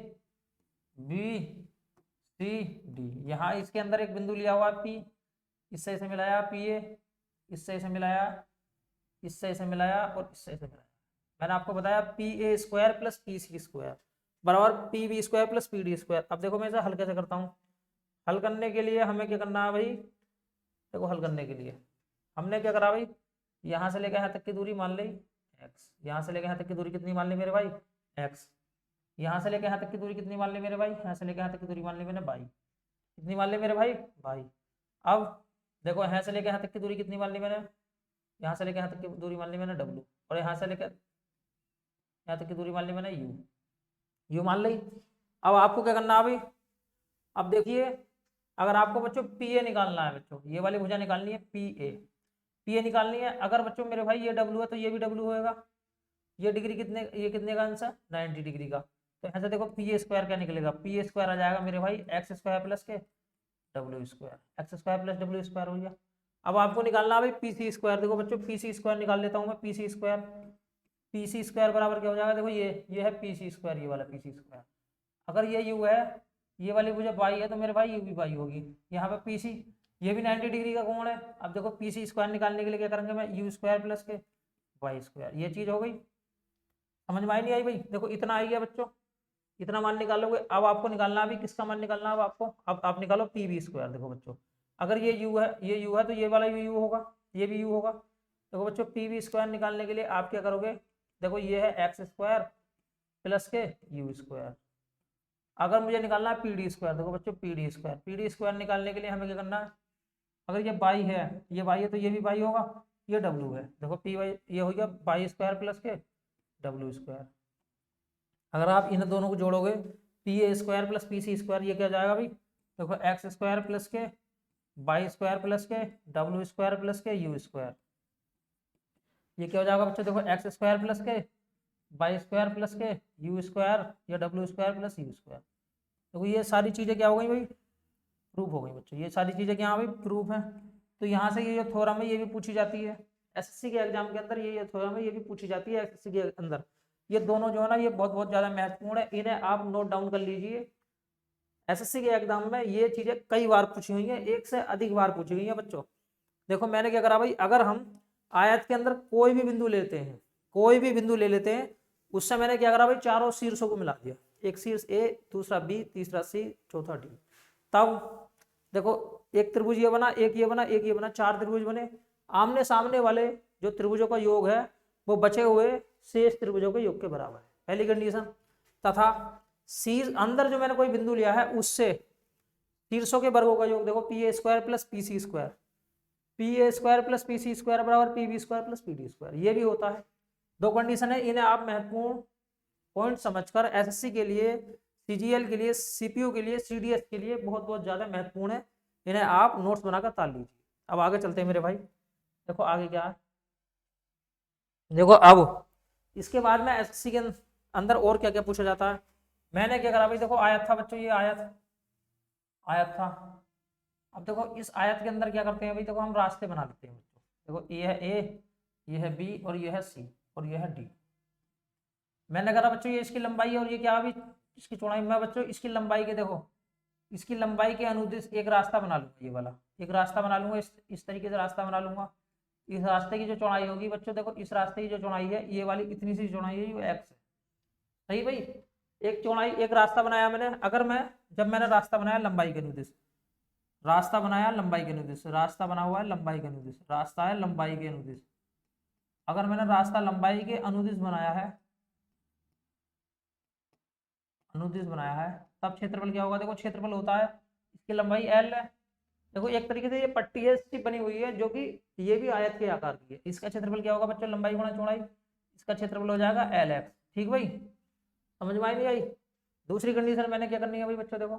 बी सी डी, यहाँ इसके अंदर एक बिंदु लिया हुआ पी, इससे इसे मिलाया पी ए, इससे इसे मिलाया, इससे इसे मिलाया और इससे इसे मिलाया। मैंने आपको बताया P A square plus P C square बराबर P B square plus P D square. अब देखो मैं इसे हल कैसे करता हूँ, हल करने के लिए हमें क्या करना है भाई, देखो हल करने के लिए हमने क्या करा भाई, यहाँ से लेकर यहाँ तक की दूरी मान ली x, यहाँ से लेकर यहाँ तक की दूरी कितनी मान ली मेरे भाई x, यहाँ से लेकर यहाँ तक की दूरी कितनी मान ली मेरे भाई, यहाँ से लेकर यहाँ तक की दूरी मान ली मैंने y, कितनी मान ली मेरे भाई y। अब देखो यहाँ से लेकर यहाँ तक की दूरी कितनी मान ली मैंने, यहाँ से लेकर यहाँ तक की दूरी मान ली मैंने w, और यहाँ से लेकर यहाँ तक की दूरी मान ली मैंने u मान ली। अब आपको क्या करना है भाई, अब देखिए अगर आपको बच्चों पी ए निकालना है, बच्चों ये वाली भुजा निकालनी है पी ए निकालनी है। अगर बच्चों मेरे भाई ये डब्ल्यू है तो ये भी डब्ल्यू होएगा, ये डिग्री कितने, ये कितने का आंसर 90 डिग्री का। तो यहाँ से देखो पी ए स्क्वायर क्या निकलेगा, पी ए स्क्वायर आ जाएगा मेरे भाई एक्स स्क्वायर प्लस के W square, x square plus W square हो गया। अब आपको निकालना है भाई पी सी स्क्वायर, देखो बच्चों पी सी स्क्वायर निकाल लेता हूँ मैं, पी सी स्क्वायर बराबर क्या हो जाएगा, देखो ये है पी सी स्क्वायर, ये वाला पी सी स्क्वायर। अगर ये यू है, ये वाली भुजा बाई है, तो मेरे भाई यू भी बाई होगी। यहाँ पे पी सी, ये भी 90 डिग्री का कोण है। अब देखो पी सी स्क्वायर निकालने के लिए क्या करेंगे, मैं यू स्क्वायर प्लस के वाई स्क्वायर, ये चीज हो गई। समझ में आई नहीं आई भाई, देखो इतना आई गया बच्चों, इतना मान निकालोगे। अब आपको निकालना अभी किसका मान निकालना है, अब आपको, अब आप निकालो पी बी स्क्वायर। देखो बच्चों अगर ये यू है तो ये वाला भी यू होगा, ये भी यू होगा। देखो बच्चों पी बी स्क्वायर निकालने के लिए आप क्या करोगे, देखो ये है एक्स स्क्वायर प्लस के यू स्क्वायर। अगर मुझे निकालना है पी डी स्क्वायर, देखो बच्चों पी डी स्क्वायर निकालने के लिए हमें क्या करना है, अगर ये बाई है, ये बाई है तो ये भी बाई होगा, ये डब्ल्यू है। देखो पी वाई ये हो गया बाई स्क्वायर प्लस के डब्ल्यू स्क्वायर। अगर आप इन दोनों को जोड़ोगे P A square plus P C square, ये क्या जाएगा भाई, देखो एक्स स्क्वायर प्लस के बाई स्क्वायर प्लस के डब्ल्यू स्क्वायर प्लस के यू स्क्वायर, ये क्या हो जाएगा बच्चों, देखो एक्स स्क्वायर प्लस के बाई स्क्वायर प्लस के यू स्क्वायर या W square plus U square. देखो ये सारी चीज़ें क्या हो गई भाई, प्रूफ हो गई बच्चों, ये सारी चीज़ें क्या भाई प्रूफ है। तो यहाँ से ये जो थ्योरम है ये भी पूछी जाती है एसएससी के एग्जाम के अंदर, ये थ्योरम है ये भी पूछी जाती है एसएससी के अंदर। ये दोनों जो है ना ये बहुत बहुत ज़्यादा महत्वपूर्ण है, इन्हें आप नोट डाउन कर लीजिए। एसएससी के एग्जाम में ये चीज़ें कई बार पूछी हुई हैं, एक से अधिक बार पूछी हुई हैं बच्चों। देखो मैंने क्या करा भाई, अगर हम आयत के अंदर कोई भी बिंदु लेते हैं, कोई भी बिंदु ले लेते हैं, उससे मैंने क्या करा भाई, चारों शीर्षों को मिला दिया, एक शीर्ष ए, दूसरा बी, तीसरा सी, चौथा डी। तब देखो एक त्रिभुज ये बना, एक ये बना, एक ये बना, 4 त्रिभुज बने। आमने सामने वाले जो त्रिभुजों का योग है वो बचे हुए शेष त्रिभुजों के योग के बराबर है, पहली कंडीशन। तथा शीर्ष अंदर जो मैंने कोई बिंदु लिया है उससे शीर्षों के वर्गों का योग देखो P A square plus P C square, P A square plus P C square बराबर P B square plus P D square, ये भी होता है। 2 कंडीशन है, इन्हें आप महत्वपूर्ण पॉइंट समझकर एसएससी के लिए, सीजीएल के लिए, सीपीयू के लिए, सीडीएस के लिए बहुत बहुत ज्यादा महत्वपूर्ण है, इन्हें आप नोट्स बनाकर ताल लीजिए। अब आगे चलते हैं मेरे भाई, देखो आगे क्या है। देखो अब इसके बाद में एसएससी के अंदर और क्या क्या पूछा जाता है। मैंने क्या करा भाई, देखो आयत था बच्चों, ये आयत था। अब देखो इस आयत के अंदर क्या करते हैं भाई, देखो हम रास्ते बना लेते हैं बच्चों। देखो ये है ए, ये है बी और ये है सी और ये है डी। मैंने कहा बच्चों ये इसकी लंबाई है और ये क्या अभी इसकी चौड़ाई। मैं बच्चों इसकी लंबाई के देखो इसकी लंबाई के अनुदिश एक रास्ता बना लूंगा, ये वाला एक रास्ता बना लूंगा, इस तरीके से रास्ता बना लूंगा। इस रास्ते की जो चौड़ाई होगी बच्चों, देखो इस रास्ते की जो चौड़ाई है ये वाली इतनी सी चौड़ाई है, ये एक्स है, सही भाई। एक चौड़ाई एक रास्ता बनाया मैंने, अगर मैं जब मैंने रास्ता बनाया लंबाई के अनुदिश, रास्ता बनाया लंबाई के अनुदिश, रास्ता बना हुआ है लंबाई के अनुदिश, रास्ता है लंबाई के अनुदिश। अगर मैंने रास्ता लंबाई के अनुदिश बनाया है, अनुदिश बनाया है, तब क्षेत्रफल क्या होगा। देखो क्षेत्रफल होता है, इसकी लंबाई एल है। देखो एक तरीके से ये पट्टी है इसकी बनी हुई है जो कि ये भी आयत के आकार की है। इसका क्षेत्रफल क्या होगा बच्चों, लंबाई गुणा चौड़ाई, इसका क्षेत्रफल हो जाएगा एल एक्स। ठीक भाई, समझ में आई नहीं आई। दूसरी कंडीशन मैंने क्या करनी है भाई बच्चों, देखो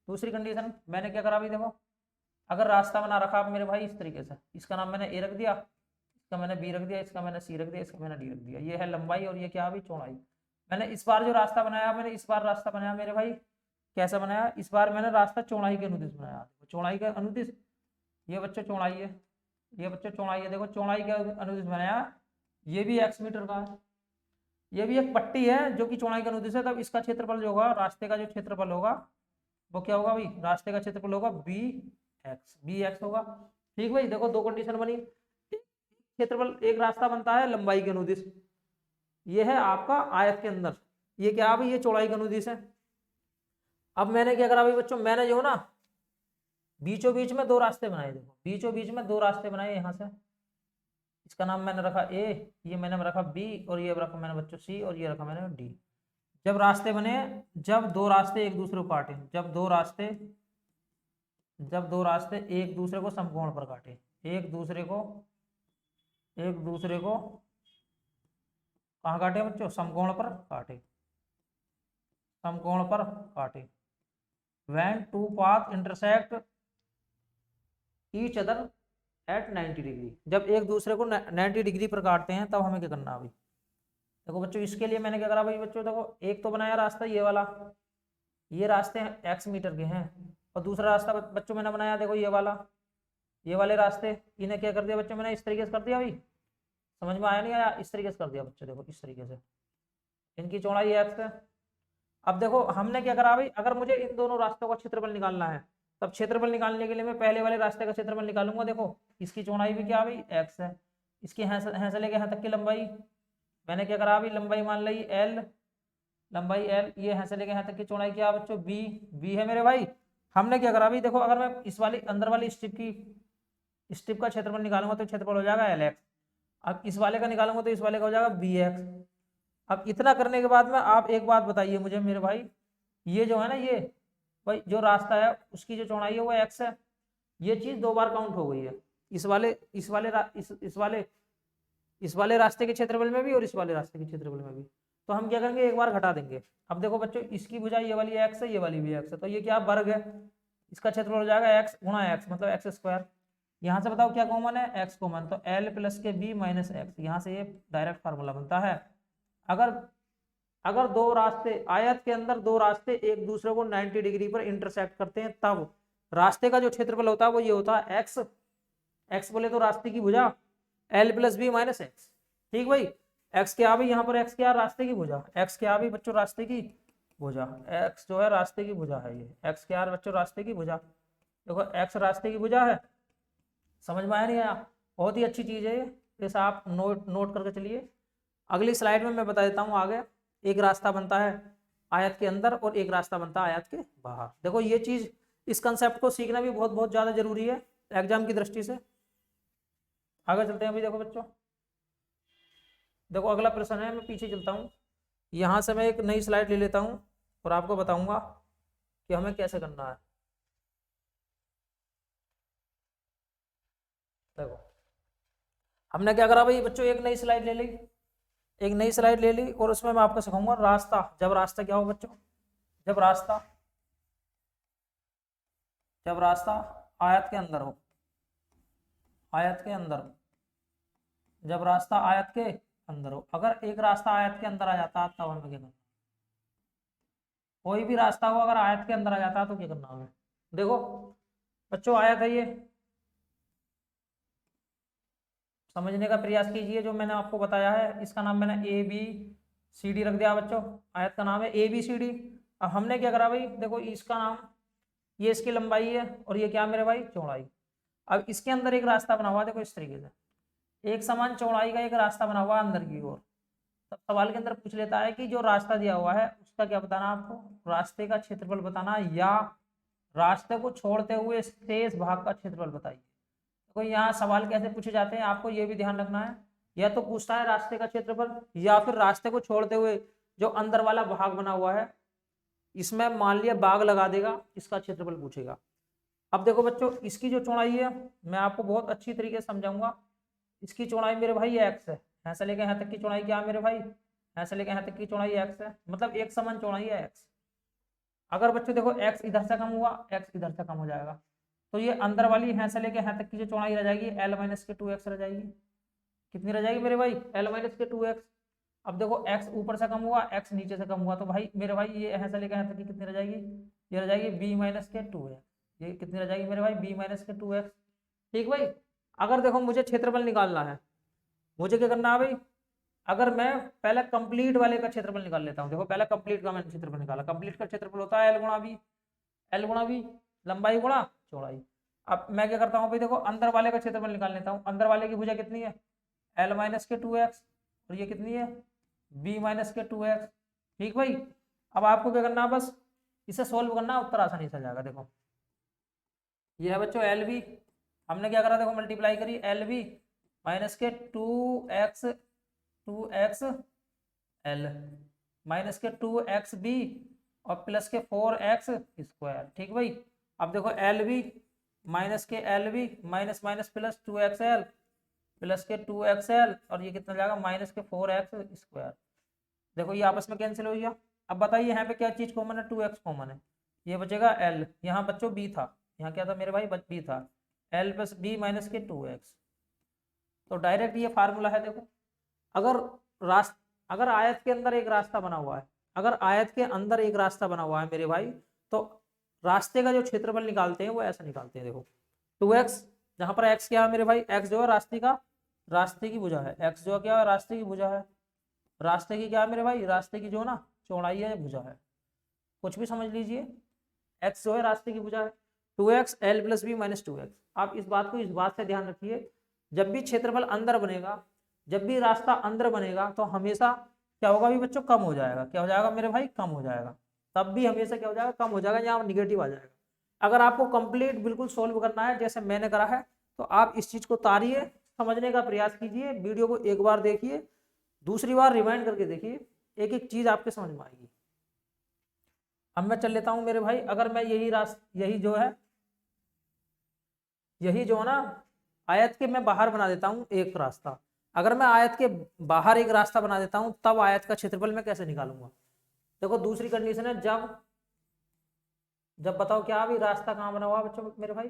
दूसरी कंडीशन मैंने क्या करा भाई, देखो अगर रास्ता बना रखा आप मेरे भाई इस तरीके से, इसका नाम मैंने ए रख दिया, इसका मैंने बी रख दिया, इसका मैंने सी रख दिया, इसका मैंने डी रख दिया, ये है लंबाई और ये क्या भाई चौड़ाई। मैंने इस बार जो रास्ता बनाया, मैंने इस बार रास्ता बनाया मेरे भाई कैसा बनाया, इस बार मैंने रास्ता चौड़ाई के अनुदिश बनाया। चौड़ाई का अनुदिश ये बच्चों चौड़ाई है, ये बच्चों चौड़ाई है। देखो चौड़ाई के अनुदिश बनाया, ये भी एक्स मीटर का है, ये भी एक पट्टी है जो कि चौड़ाई का अनुदिश है। तब इसका क्षेत्रफल जो होगा, रास्ते का जो क्षेत्रफल होगा वो क्या होगा भाई, रास्ते का क्षेत्रफल होगा बी एक्स होगा। ठीक भाई, देखो 2 कंडीशन बनी, क्षेत्रफल एक रास्ता बनता है लंबाई के अनुदिश, ये है आपका आयत के अंदर, ये क्या भाई ये चौड़ाई का अनुदिश है। अब मैंने क्या करा भाई बच्चों, मैंने जो ना बीचों बीच में 2 रास्ते बनाए, देखो बीचों बीच में 2 रास्ते बनाए यहाँ से, इसका नाम मैंने रखा ए, ये मैंने रखा बी और ये रखा मैंने बच्चों सी और ये रखा मैंने डी। जब रास्ते बने, जब 2 रास्ते एक दूसरे को काटे, जब दो रास्ते एक दूसरे को समकोण पर काटे, एक दूसरे को कहाँ काटे बच्चों, समकोण पर काटे, समकोण पर काटे। when two paths intersect each other at 90 degree, जब एक दूसरे को 90 डिग्री पर काटते हैं तब हमें क्या करना है भाई। देखो बच्चों इसके लिए मैंने क्या करा भाई बच्चों, देखो एक तो बनाया रास्ता ये वाला, ये रास्ते एक्स मीटर के हैं, और दूसरा रास्ता बच्चों मैंने बनाया देखो ये वाला, ये वाले रास्ते, इन्हें क्या कर दिया बच्चों मैंने इस तरीके से कर दिया भाई, समझ में आया नहीं आया, इस तरीके से कर दिया बच्चों, देखो इस तरीके से, इनकी चौड़ाई एक्स है। अब देखो हमने क्या करा भाई, अगर मुझे इन दोनों रास्तों का क्षेत्रफल निकालना है, तब क्षेत्रफल निकालने के लिए मैं पहले वाले रास्ते का क्षेत्रफल निकालूंगा। देखो इसकी चौड़ाई भी क्या भाई एक्स है, इसकी यहाँ से लेके यहाँ तक की लंबाई मैंने क्या करा भाई, लंबाई मान ली एल, लंबाई एल, ये यहाँ से लेके यहाँ तक की चौड़ाई क्या बच्चों बी है मेरे भाई। हमने क्या करा भाई, देखो अगर मैं इस वाली अंदर वाली स्ट्रिप का क्षेत्रफल निकालूंगा तो क्षेत्रफल हो जाएगा एल एक्स, अब इस वाले का निकालूंगा तो इस वाले का हो जाएगा बी एक्स। अब इतना करने के बाद में आप एक बात बताइए मुझे मेरे भाई, ये जो है ना ये भाई जो रास्ता है उसकी जो चौड़ाई है वो एक्स है, ये चीज 2 बार काउंट हो गई है, इस वाले रास्ते के क्षेत्रफल में भी और इस वाले रास्ते के क्षेत्रफल में भी। तो हम क्या करेंगे, एक बार घटा देंगे। अब देखो बच्चों इसकी भुजा ये वाली एक्स है, ये वाली भी एक्स है, तो ये क्या वर्ग है, इसका क्षेत्रफल हो जाएगा एक्स गुणा एक्स मतलब एक्स स्क्वायर। यहाँ से बताओ क्या कॉमन है, एक्स कॉमन, तो एल प्लस के बी माइनस एक्स, यहाँ से ये डायरेक्ट फार्मूला बनता है। अगर 2 रास्ते आयत के अंदर 2 रास्ते एक दूसरे को 90 डिग्री पर इंटरसेक्ट करते हैं तब रास्ते का जो क्षेत्रफल होता है वो ये होता है एक्स बोले तो रास्ते की भुजा L plus B minus X. ठीक भाई, एक्स क्या भी यहाँ पर, एक्स क्या रास्ते की भुजा, एक्स क्या भी बच्चों रास्ते की भुजा, एक्स जो है रास्ते की भुजा है, ये एक्स क्या है बच्चों रास्ते की भुजा। देखो एक्स रास्ते की भुजा है, समझ में आया नहीं आया, बहुत ही अच्छी चीज है ये, जैसा आप नोट करके चलिए। अगली स्लाइड में मैं बता देता हूँ आगे, एक रास्ता बनता है आयत के अंदर और एक रास्ता बनता है आयत के बाहर। देखो ये चीज इस कंसेप्ट को सीखना भी बहुत बहुत ज़्यादा जरूरी है एग्जाम की दृष्टि से। आगे चलते हैं अभी। देखो बच्चों, देखो अगला प्रश्न है, मैं पीछे चलता हूँ। यहाँ से मैं एक नई स्लाइड ले लेता हूँ और आपको बताऊंगा कि हमें कैसे करना है। देखो हमने क्या करा भाई बच्चों, एक नई स्लाइड ले ली, एक नई स्लाइड ले ली और उसमें मैं आपको सिखाऊंगा रास्ता। जब रास्ता क्या हो बच्चों, जब रास्ता आयत के अंदर हो, आयत के अंदर हो, जब रास्ता आयत के अंदर हो। अगर एक रास्ता आयत के अंदर आ जाता है तब हमें क्या करना, कोई भी रास्ता हो अगर आयत के अंदर आ जाता है तो क्या करना हमें। देखो बच्चों आयत है ये, समझने का प्रयास कीजिए। जो मैंने आपको बताया है इसका नाम मैंने ABCD रख दिया बच्चों, आयत का नाम है ABCD। अब हमने क्या करा भाई, देखो इसका नाम, ये इसकी लंबाई है और ये क्या मेरे भाई चौड़ाई। अब इसके अंदर एक रास्ता बना हुआ है, देखो इस तरीके से एक समान चौड़ाई का एक रास्ता बना हुआ है अंदर की ओर। तब सवाल के अंदर पूछ लेता है कि जो रास्ता दिया हुआ है उसका क्या बताना, आपको रास्ते का क्षेत्रफल बताना या रास्ते को छोड़ते हुए शेष भाग का क्षेत्रफल बताइए। तो यहाँ सवाल कैसे पूछे जाते हैं आपको ये भी ध्यान रखना है। या तो पूछता है रास्ते का क्षेत्रफल या फिर रास्ते को छोड़ते हुए जो अंदर वाला भाग बना हुआ है, इसमें मान लिया बाग लगा देगा, इसका क्षेत्रफल पूछेगा। अब देखो बच्चों इसकी जो चौड़ाई है मैं आपको बहुत अच्छी तरीके से समझाऊंगा। इसकी चौड़ाई मेरे भाई x है, यहाँ से लेकर यहाँ तक की चौड़ाई क्या है मेरे भाई, यहाँ से लेकर यहाँ तक की चौड़ाई x है, मतलब एक समान चौड़ाई है x। अगर बच्चों देखो x इधर से कम हुआ, x इधर से कम हो जाएगा, तो ये अंदर वाली यहाँ से लेकर यहाँ तक की जो चौड़ाई रह जाएगी L-2x रह जाएगी। कितनी रह जाएगी मेरे भाई, L-2x। अब देखो x ऊपर से कम हुआ, x नीचे से कम हुआ, तो भाई मेरे भाई ये यहाँ से लेकर यहाँ तक की कितनी रह जाएगी, ये रह जाएगी B-2x। ये कितनी रह जाएगी मेरे भाई B-2x। ठीक भाई। अगर देखो मुझे क्षेत्रफल निकालना है, मुझे क्या करना है भाई, अगर मैं पहले कंप्लीट वाले का क्षेत्रफल निकाल लेता हूँ। देखो पहले कंप्लीट का मैंने क्षेत्रफल निकाला, कंप्लीट का क्षेत्रफल होता है L गुणा B, लंबाई गुणा चौड़ाई। अब मैं क्या करता हूँ भाई, देखो अंदर वाले का क्षेत्रफल निकाल लेता हूँ। अंदर वाले की भुजा कितनी है L-2x और ये कितनी है B-2x। ठीक भाई। अब आपको क्या करना है, बस इसे सोल्व करना, उत्तर आसानी से आ जाएगा। देखो ये है बच्चों LB, हमने क्या करा देखो मल्टीप्लाई करी LB माइनस के 2x L माइनस के 2xB और प्लस के 4x²। ठीक भाई। अब देखो LB माइनस के LB minus minus plus 2xL plus के 2xL और ये कितना जाएगा माइनस के 4x²। देखो ये आपस में कैंसिल हो गया। अब बताइए यहाँ पे क्या चीज कॉमन है, 2x कॉमन है, ये बचेगा L। यहाँ बच्चों B था, यहाँ क्या था मेरे भाई B था, L प्लस B माइनस के 2x। तो डायरेक्ट ये फार्मूला है। देखो अगर आयत के अंदर एक रास्ता बना हुआ है, अगर आयत के अंदर एक रास्ता बना हुआ है मेरे भाई, तो रास्ते का जो क्षेत्रफल निकालते हैं वो ऐसा निकालते हैं। देखो 2x, जहां पर x क्या है मेरे भाई, x जो है रास्ते की भुजा है, x जो क्या है रास्ते की भुजा है, रास्ते की क्या है मेरे भाई, रास्ते की जो ना चौड़ाई है भुजा है, कुछ भी समझ लीजिए, x जो है रास्ते की भुजा है। 2x L plus B minus 2x। आप इस बात से ध्यान रखिए, जब भी क्षेत्रफल अंदर बनेगा, जब भी रास्ता अंदर बनेगा तो हमेशा क्या होगा भी बच्चों, कम हो जाएगा। क्या हो जाएगा मेरे भाई, कम हो जाएगा। तब भी हमेशा क्या हो जाएगा, कम हो जाएगा, यहाँ निगेटिव आ जाएगा। अगर आपको कंप्लीट बिल्कुल सोल्व करना है जैसे मैंने करा है, तो आप इस चीज को तारिए, समझने का प्रयास कीजिए, वीडियो को एक बार देखिए, दूसरी बार रिवाइंड करके देखिए, एक एक चीज आपके समझ में आएगी। अब मैं चल लेता हूं मेरे भाई, अगर मैं यही जो है ना आयत के मैं बाहर बना देता हूं एक रास्ता, अगर मैं आयत के बाहर एक रास्ता बना देता हूं तब आयत का क्षेत्रफल मैं कैसे निकालूंगा। देखो दूसरी कंडीशन है, जब बताओ क्या अभी रास्ता कहाँ बना हुआ है बच्चों मेरे भाई,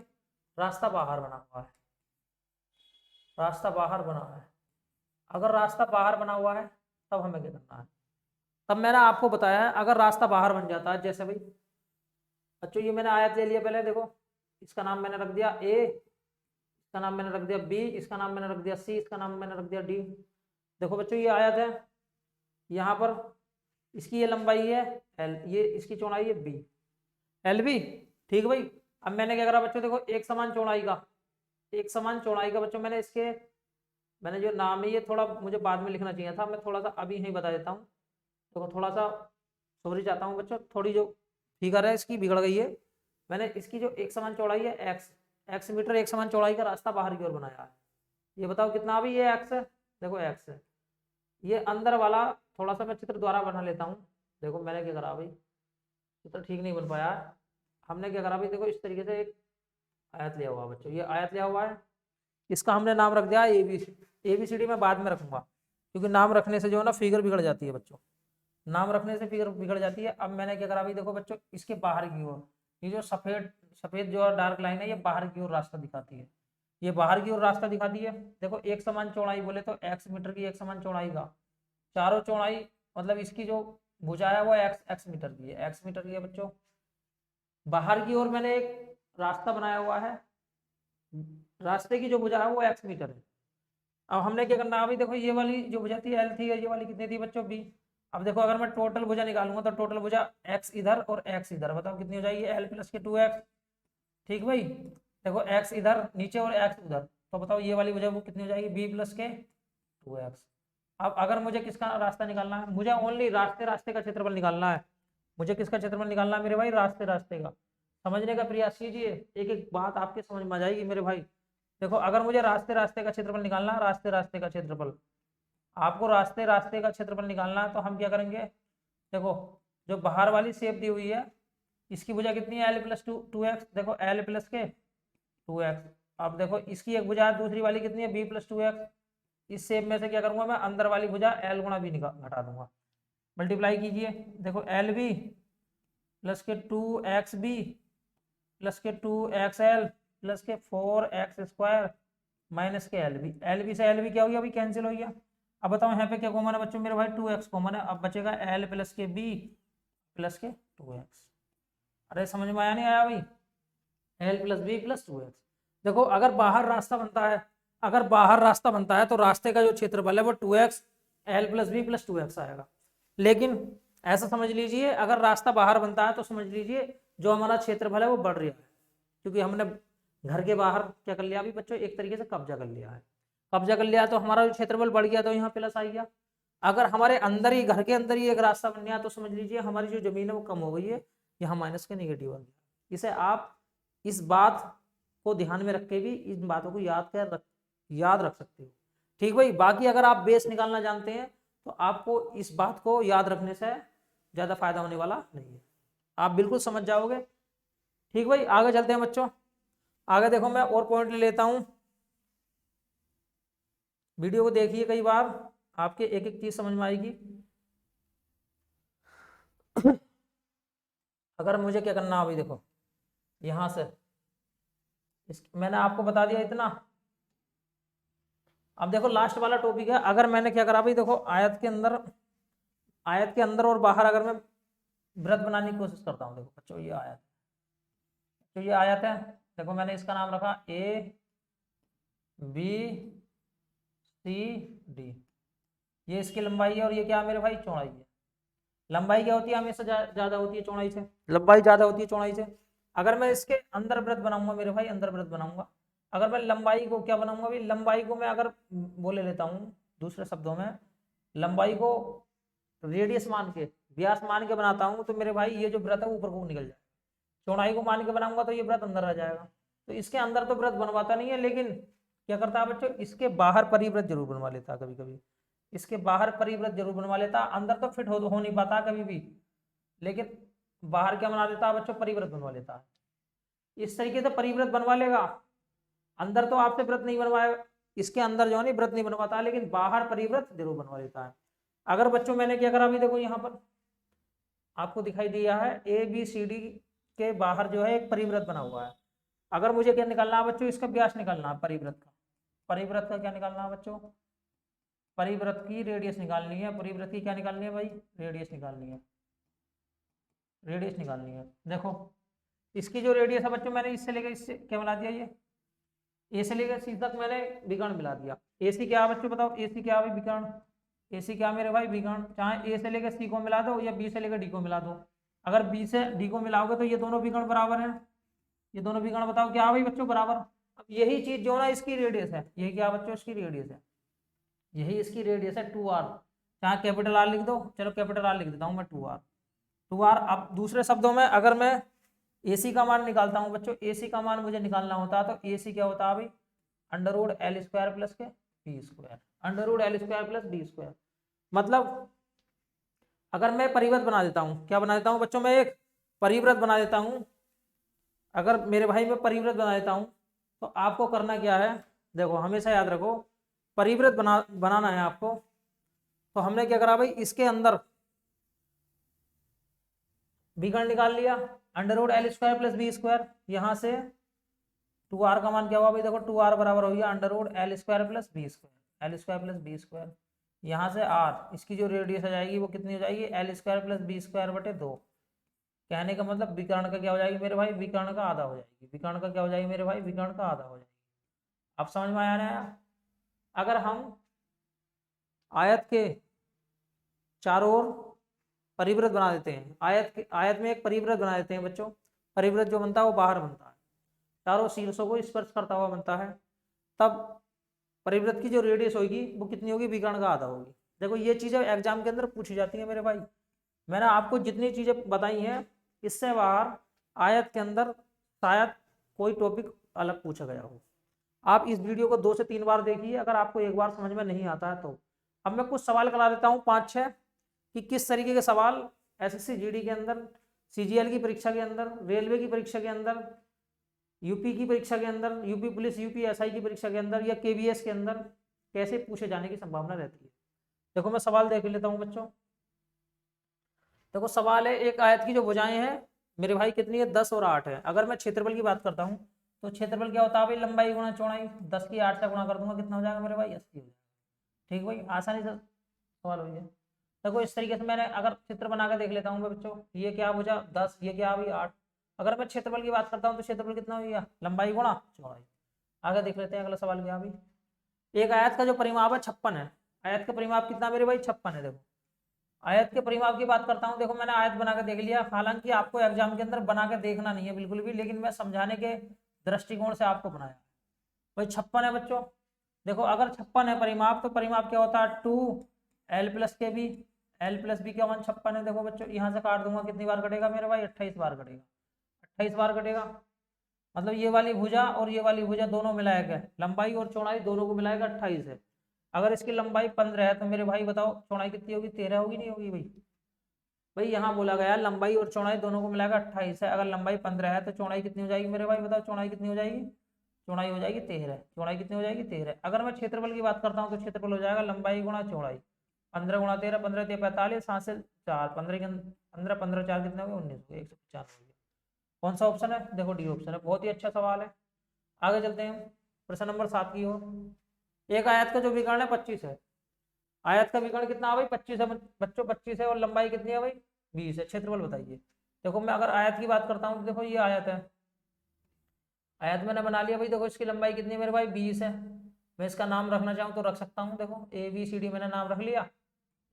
रास्ता बाहर बना हुआ है, रास्ता बाहर बना है। अगर रास्ता बाहर बना हुआ है तब हमें क्या करना है। तब मैंने आपको बताया है अगर रास्ता बाहर बन जाता है, जैसे भाई बच्चों ये मैंने आयत ले लिया, पहले देखो इसका नाम मैंने रख दिया A, इसका नाम मैंने रख दिया B, इसका नाम मैंने रख दिया C, इसका नाम मैंने रख दिया D। देखो बच्चों ये आयत है, यहाँ पर इसकी ये लंबाई है L, ये इसकी चौड़ाई है B, LB। ठीक भाई। अब मैंने क्या करा बच्चों, देखो एक समान चौड़ाई का बच्चों मैंने जो नाम है ये थोड़ा मुझे बाद में लिखना चाहिए था, मैं थोड़ा सा अभी यहीं बता देता हूँ। देखो थोड़ा सा सॉरी चाहता हूँ बच्चों, थोड़ी जो फिगर है इसकी बिगड़ गई है, मैंने इसकी जो एक समान चौड़ाई है एक्स मीटर एक समान चौड़ाई का रास्ता बाहर की ओर बनाया है। ये बताओ कितना, अभी ये एक्स है, देखो एक्स है। ये अंदर वाला थोड़ा सा मैं चित्र द्वारा बना लेता हूँ। देखो मैंने क्या करा भाई, चित्र ठीक नहीं बन पाया है। हमने क्या करा भाई, देखो इस तरीके से एक आयत लिया हुआ है बच्चों, ये आयत लिया हुआ है, इसका हमने नाम रख दिया ABCD में बाद में रखूंगा, क्योंकि नाम रखने से जो है ना फिगर बिगड़ जाती है बच्चों, नाम रखने से फिगर बिगड़ जाती है। अब मैंने क्या करा भाई, देखो बच्चों इसके बाहर की ओर ये जो सफेद सफेद जो डार्क लाइन है, ये बाहर की ओर रास्ता दिखाती है, ये बाहर की ओर रास्ता दिखाती है। देखो एक समान चौड़ाई बोले तो एक्स मीटर की एक समान चौड़ाई का चारों चौड़ाई, मतलब इसकी जो भुजा है वो एक्स मीटर की है, एक्स मीटर की है बच्चों। बाहर की ओर मैंने एक रास्ता बनाया हुआ है, रास्ते की जो भुजा है वो एक्स मीटर है। अब हमने क्या करना है अभी, देखो ये वाली जो भुजा थी L थी, ये वाली कितनी थी बच्चों B। अब देखो अगर मैं टोटल भुजा निकालूंगा तो टोटल भुजा x इधर और x इधर, बताओ कितनी हो जाएगी, L प्लस के 2x। ठीक भाई, देखो x इधर नीचे और x उधर, तो बताओ ये वाली भुजा वो कितनी हो जाएगी, B प्लस के 2x। अब अगर मुझे किसका रास्ता निकालना है, मुझे ओनली रास्ते रास्ते का क्षेत्रफल निकालना है। मुझे किसका क्षेत्रफल निकालना है मेरे भाई, रास्ते रास्ते का। समझने का प्रयास कीजिए, एक एक बात आपके समझ में आ जाएगी मेरे भाई। देखो अगर मुझे रास्ते रास्ते का क्षेत्रफल निकालना है, रास्ते रास्ते का क्षेत्रफल, आपको रास्ते रास्ते का क्षेत्रफल निकालना है, तो हम क्या करेंगे, देखो जो बाहर वाली शेप दी हुई है इसकी भुजा कितनी है, L प्लस 2x, देखो L प्लस के 2x। अब देखो इसकी एक भुजा दूसरी वाली कितनी है, B प्लस 2x। इस शेप में से क्या करूंगा मैं, अंदर वाली भुजा L गुणा B घटा दूंगा, मल्टीप्लाई कीजिए। देखो LB प्लस के 2XB प्लस के 2XL प्लस के 4x स्क्वायर माइनस के LB से LB क्या हो गया, अभी कैंसिल हो गया। अब बताओ यहाँ पे क्या कॉमन है बच्चों, मेरे भाई 2x कॉमन है, अब बचेगा L प्लस के B प्लस के 2x। अरे समझ में आया नहीं आया भाई, L plus B plus 2x। देखो अगर बाहर रास्ता बनता है, अगर बाहर रास्ता बनता है तो रास्ते का जो क्षेत्रफल है वो 2x L plus B plus 2x आएगा। लेकिन ऐसा समझ लीजिए अगर रास्ता बाहर बनता है तो समझ लीजिए जो हमारा क्षेत्रफल है वो बढ़ रहा है, क्योंकि हमने घर के बाहर क्या कर लिया अभी बच्चों, एक तरीके से कब्जा कर लिया है। कब्जा कर लिया तो हमारा जो क्षेत्रफल बढ़ गया तो यहाँ प्लस आ गया। अगर हमारे अंदर ही घर के अंदर ही एक रास्ता बन गया तो समझ लीजिए हमारी जो जमीन है वो कम हो गई है, यहाँ माइनस के नेगेटिव आ गया। इसे आप इस बात को ध्यान में रख के भी इन बातों को याद रख सकते हो। ठीक भाई, बाकी अगर आप बेस निकालना जानते हैं तो आपको इस बात को याद रखने से ज़्यादा फायदा होने वाला नहीं है, आप बिल्कुल समझ जाओगे। ठीक भाई, आगे चलते हैं बच्चों। आगे देखो मैं और पॉइंट ले लेता हूं, वीडियो को देखिए कई बार, आपके एक एक चीज समझ में आएगी। अगर मुझे क्या करना अभी, देखो यहां से मैंने आपको बता दिया इतना। अब देखो लास्ट वाला टॉपिक है, अगर मैंने क्या करा भाई, देखो आयत के अंदर और बाहर अगर मैं वृत्त बनाने की कोशिश करता हूँ, देखो बच्चों ये आयत, तो ये आयत है, देखो मैंने इसका नाम रखा ABCD, ये इसकी लंबाई है और ये क्या है मेरे भाई, चौड़ाई है। लंबाई क्या होती है, हमेशा ज्यादा होती है चौड़ाई से, लंबाई ज्यादा होती है चौड़ाई से। अगर मैं इसके अंदर वृत्त बनाऊंगा मेरे भाई, अंदर वृत्त बनाऊंगा, अगर मैं लंबाई को क्या बनाऊंगा भाई, लंबाई को मैं अगर बोले लेता हूँ दूसरे शब्दों में, लंबाई को रेडियस मान के व्यास मान के बनाता हूँ, तो मेरे भाई ये जो वृत्त है ऊपर को निकल जाएगा। चौड़ाई को मान के बनाऊंगा तो ये वृत्त अंदर रह जाएगा। तो इसके अंदर तो वृत्त बनवाता नहीं है, लेकिन क्या करता है बच्चों, इसके बाहर परिवृत्त जरूर बनवा लेता है कभी कभी, इसके बाहर परिवृत्त जरूर बनवा लेता, अंदर तो फिट हो नहीं पाता कभी भी, लेकिन बाहर क्या बना देता है बच्चों, परिवृत्त बनवा लेता है। इस तरीके से परिवृत्त बनवा लेगा, अंदर तो आपसे व्रत नहीं बनवाएगा, इसके अंदर जो है व्रत नहीं बनवाता, लेकिन बाहर परिवृत्त जरूर बनवा लेता है। अगर बच्चों मैंने क्या करा अभी, देखो यहाँ पर आपको दिखाई दिया है ABCD के बाहर जो है एक परिवृत्त बना हुआ है। अगर मुझे क्या निकालना है बच्चों, इसका व्यास निकालना है परिवृत्त का। परिवृत्त का क्या निकालना है बच्चों, परिवृत्त की रेडियस निकालनी है। परिवृत्त की क्या निकालनी है भाई, रेडियस निकालनी है, रेडियस निकालनी है। देखो इसकी जो रेडियस है बच्चों, मैंने इससे लेकर इससे क्या मिला दिया, ये ए से लेकर सी तक मैंने विकर्ण मिला दिया। ए सी क्या है बच्चों बताओ, ए सी क्या है विकर्ण, ए सी क्या मेरे भाई विकर्ण। चाहे ए से लेकर सी को मिला दो या बी से लेकर डी को मिला दो, अगर बी से डी को मिलाओगे तो ये दोनों विकर्ण बराबर है, ये दोनों विकर्ण बताओ क्या भाई बच्चों बराबर। अब यही चीज जो ना इसकी रेडियस है, यही क्या बच्चों इसकी रेडियस है, यही इसकी रेडियस है 2r। चाहे कैपिटल आर लिख दो, चलो कैपिटल आर लिख देता हूँ मैं 2r। अब दूसरे शब्दों में अगर मैं AC का मान निकालता हूँ बच्चों, AC का मान मुझे निकालना होता है तो AC क्या होता है भाई, under root L square plus के B square, under root L square plus B square. मतलब अगर मैं परिव्रत बना देता हूँ, क्या बना देता हूँ बच्चों, मैं एक परिव्रत बना देता हूँ, अगर मेरे भाई मैं परिव्रत बना देता हूँ तो आपको करना क्या है, देखो हमेशा याद रखो, परिव्रत बनाना है आपको। तो हमने क्या करा भाई, इसके अंदर विकर्ण निकाल लिया, under root L square plus B square, यहाँ से 2r का मान क्या हुआ भाई, देखो 2r बराबर हो गया under root L square plus B square, L square plus B square, यहाँ से r, इसकी जो रेडियस आ जाएगी वो कितनी हो जाएगी, L square plus B square बटे 2। कहने का मतलब विकर्ण का क्या हो जाएगी मेरे भाई, विकर्ण का आधा हो जाएगी, विकर्ण का क्या हो जाएगी मेरे भाई, विकर्ण का आधा हो जाएगी। अब समझ में आया ना। अगर हम आयत के चारों ओर परिवृत्त बना देते हैं, आयत में एक परिवृत्त बना देते हैं बच्चों, परिवृत्त जो बनता है वो बाहर बनता है, चारों शीर्षों को स्पर्श करता हुआ बनता है, तब परिवृत्त की जो रेडियस होगी वो कितनी होगी, विकर्ण का आधा होगी। देखो ये चीजें एग्जाम के अंदर पूछी जाती है मेरे भाई, मैंने आपको जितनी चीजें बताई हैं इससे बाहर आयत के अंदर शायद कोई टॉपिक अलग पूछा गया हो। आप इस वीडियो को 2 से 3 बार देखिए, अगर आपको एक बार समझ में नहीं आता है तो। अब मैं कुछ सवाल करा देता हूँ 5-6 कि किस तरीके के सवाल एसएससी जीडी के अंदर, सीजीएल की परीक्षा के अंदर, रेलवे की परीक्षा के अंदर, यूपी की परीक्षा के अंदर, यूपी पुलिस, यूपी एसआई की परीक्षा के अंदर या केवीएस के अंदर कैसे पूछे जाने की संभावना रहती है। देखो मैं सवाल देख लेता हूँ बच्चों। देखो सवाल है, एक आयत की जो भुजाएं हैं मेरे भाई कितनी है, 10 और 8 है। अगर मैं क्षेत्रफल की बात करता हूँ तो क्षेत्रफल क्या होता है भाई, लंबाई गुणा चौड़ाई, 10 की 8 से गुणा कर दूंगा, कितना हो जाएगा मेरे भाई, 80 हो जाएगा। ठीक भाई, आसानी से सवाल हो गया। देखो इस तरीके से मैंने अगर चित्र बना कर देख लेता हूँ बच्चों, ये क्या भुजा 10, ये क्या हुई 8। अगर मैं क्षेत्रफल की बात करता हूँ तो क्षेत्रफल कितना हो गया, लंबाई गुणा चौड़ाई। आगे देख लेते हैं अगला सवाल क्या भाई। एक आयत का जो परिमाप है 56 है, आयत का परिमाप कितना मेरे भाई 56 है। देखो आयत के परिमाप की बात करता हूँ, देखो मैंने आयत बना के देख लिया, हालांकि आपको एग्जाम के अंदर बना के देखना नहीं है बिल्कुल भी, लेकिन मैं समझाने के दृष्टिकोण से आपको बनाया भाई। 56 है बच्चों, देखो अगर 56 है परिमाप तो परिमाप क्या होता है 2l प्लस के बी, एल प्लस बी का मान 56 है। देखो बच्चों यहाँ से काट दूंगा, कितनी बार कटेगा मेरे भाई, 28 बार कटेगा, 28 बार कटेगा। मतलब ये वाली भुजा और ये वाली भुजा दोनों मिलाएगा, लंबाई और चौड़ाई दोनों को मिलाएगा 28 है। अगर इसकी लंबाई 15 है तो मेरे भाई बताओ चौड़ाई कितनी होगी, 13 होगी, नहीं होगी भाई। भाई यहाँ बोला गया लंबाई और चौड़ाई दोनों को मिलाकर 28 है, अगर लंबाई 15 है तो चौड़ाई कितनी हो जाएगी मेरे भाई, बताओ चौड़ाई कितनी हो जाएगी, चौड़ाई हो जाएगी 13, चौड़ाई कितनी हो जाएगी 13। अगर मैं क्षेत्रफल की बात करता हूँ तो क्षेत्रफल हो जाएगा लंबाई गुणा चौड़ाई, 15 गुणा 13, 15 13 45, 7 से 4, 15 के 15 15 4 कितने हो गए 19, 195 हो गया। कौन सा ऑप्शन है, देखो डी ऑप्शन है। बहुत ही अच्छा सवाल है। आगे चलते हैं प्रश्न नंबर 7 की ओर। एक आयत का जो विकर्ण है 25 है, आयत का विकर्ण कितना है भाई 25 है बच्चों, 25 है और लंबाई कितनी है भाई 20 है। क्षेत्रफल बताइए। देखो मैं अगर आयत की बात करता हूँ तो देखो ये आयत है, आयत मैंने बना लिया भाई। देखो इसकी लंबाई कितनी है मेरे भाई 20 है। मैं इसका नाम रखना चाहूँ तो रख सकता हूँ, देखो ABCD मैंने नाम रख लिया,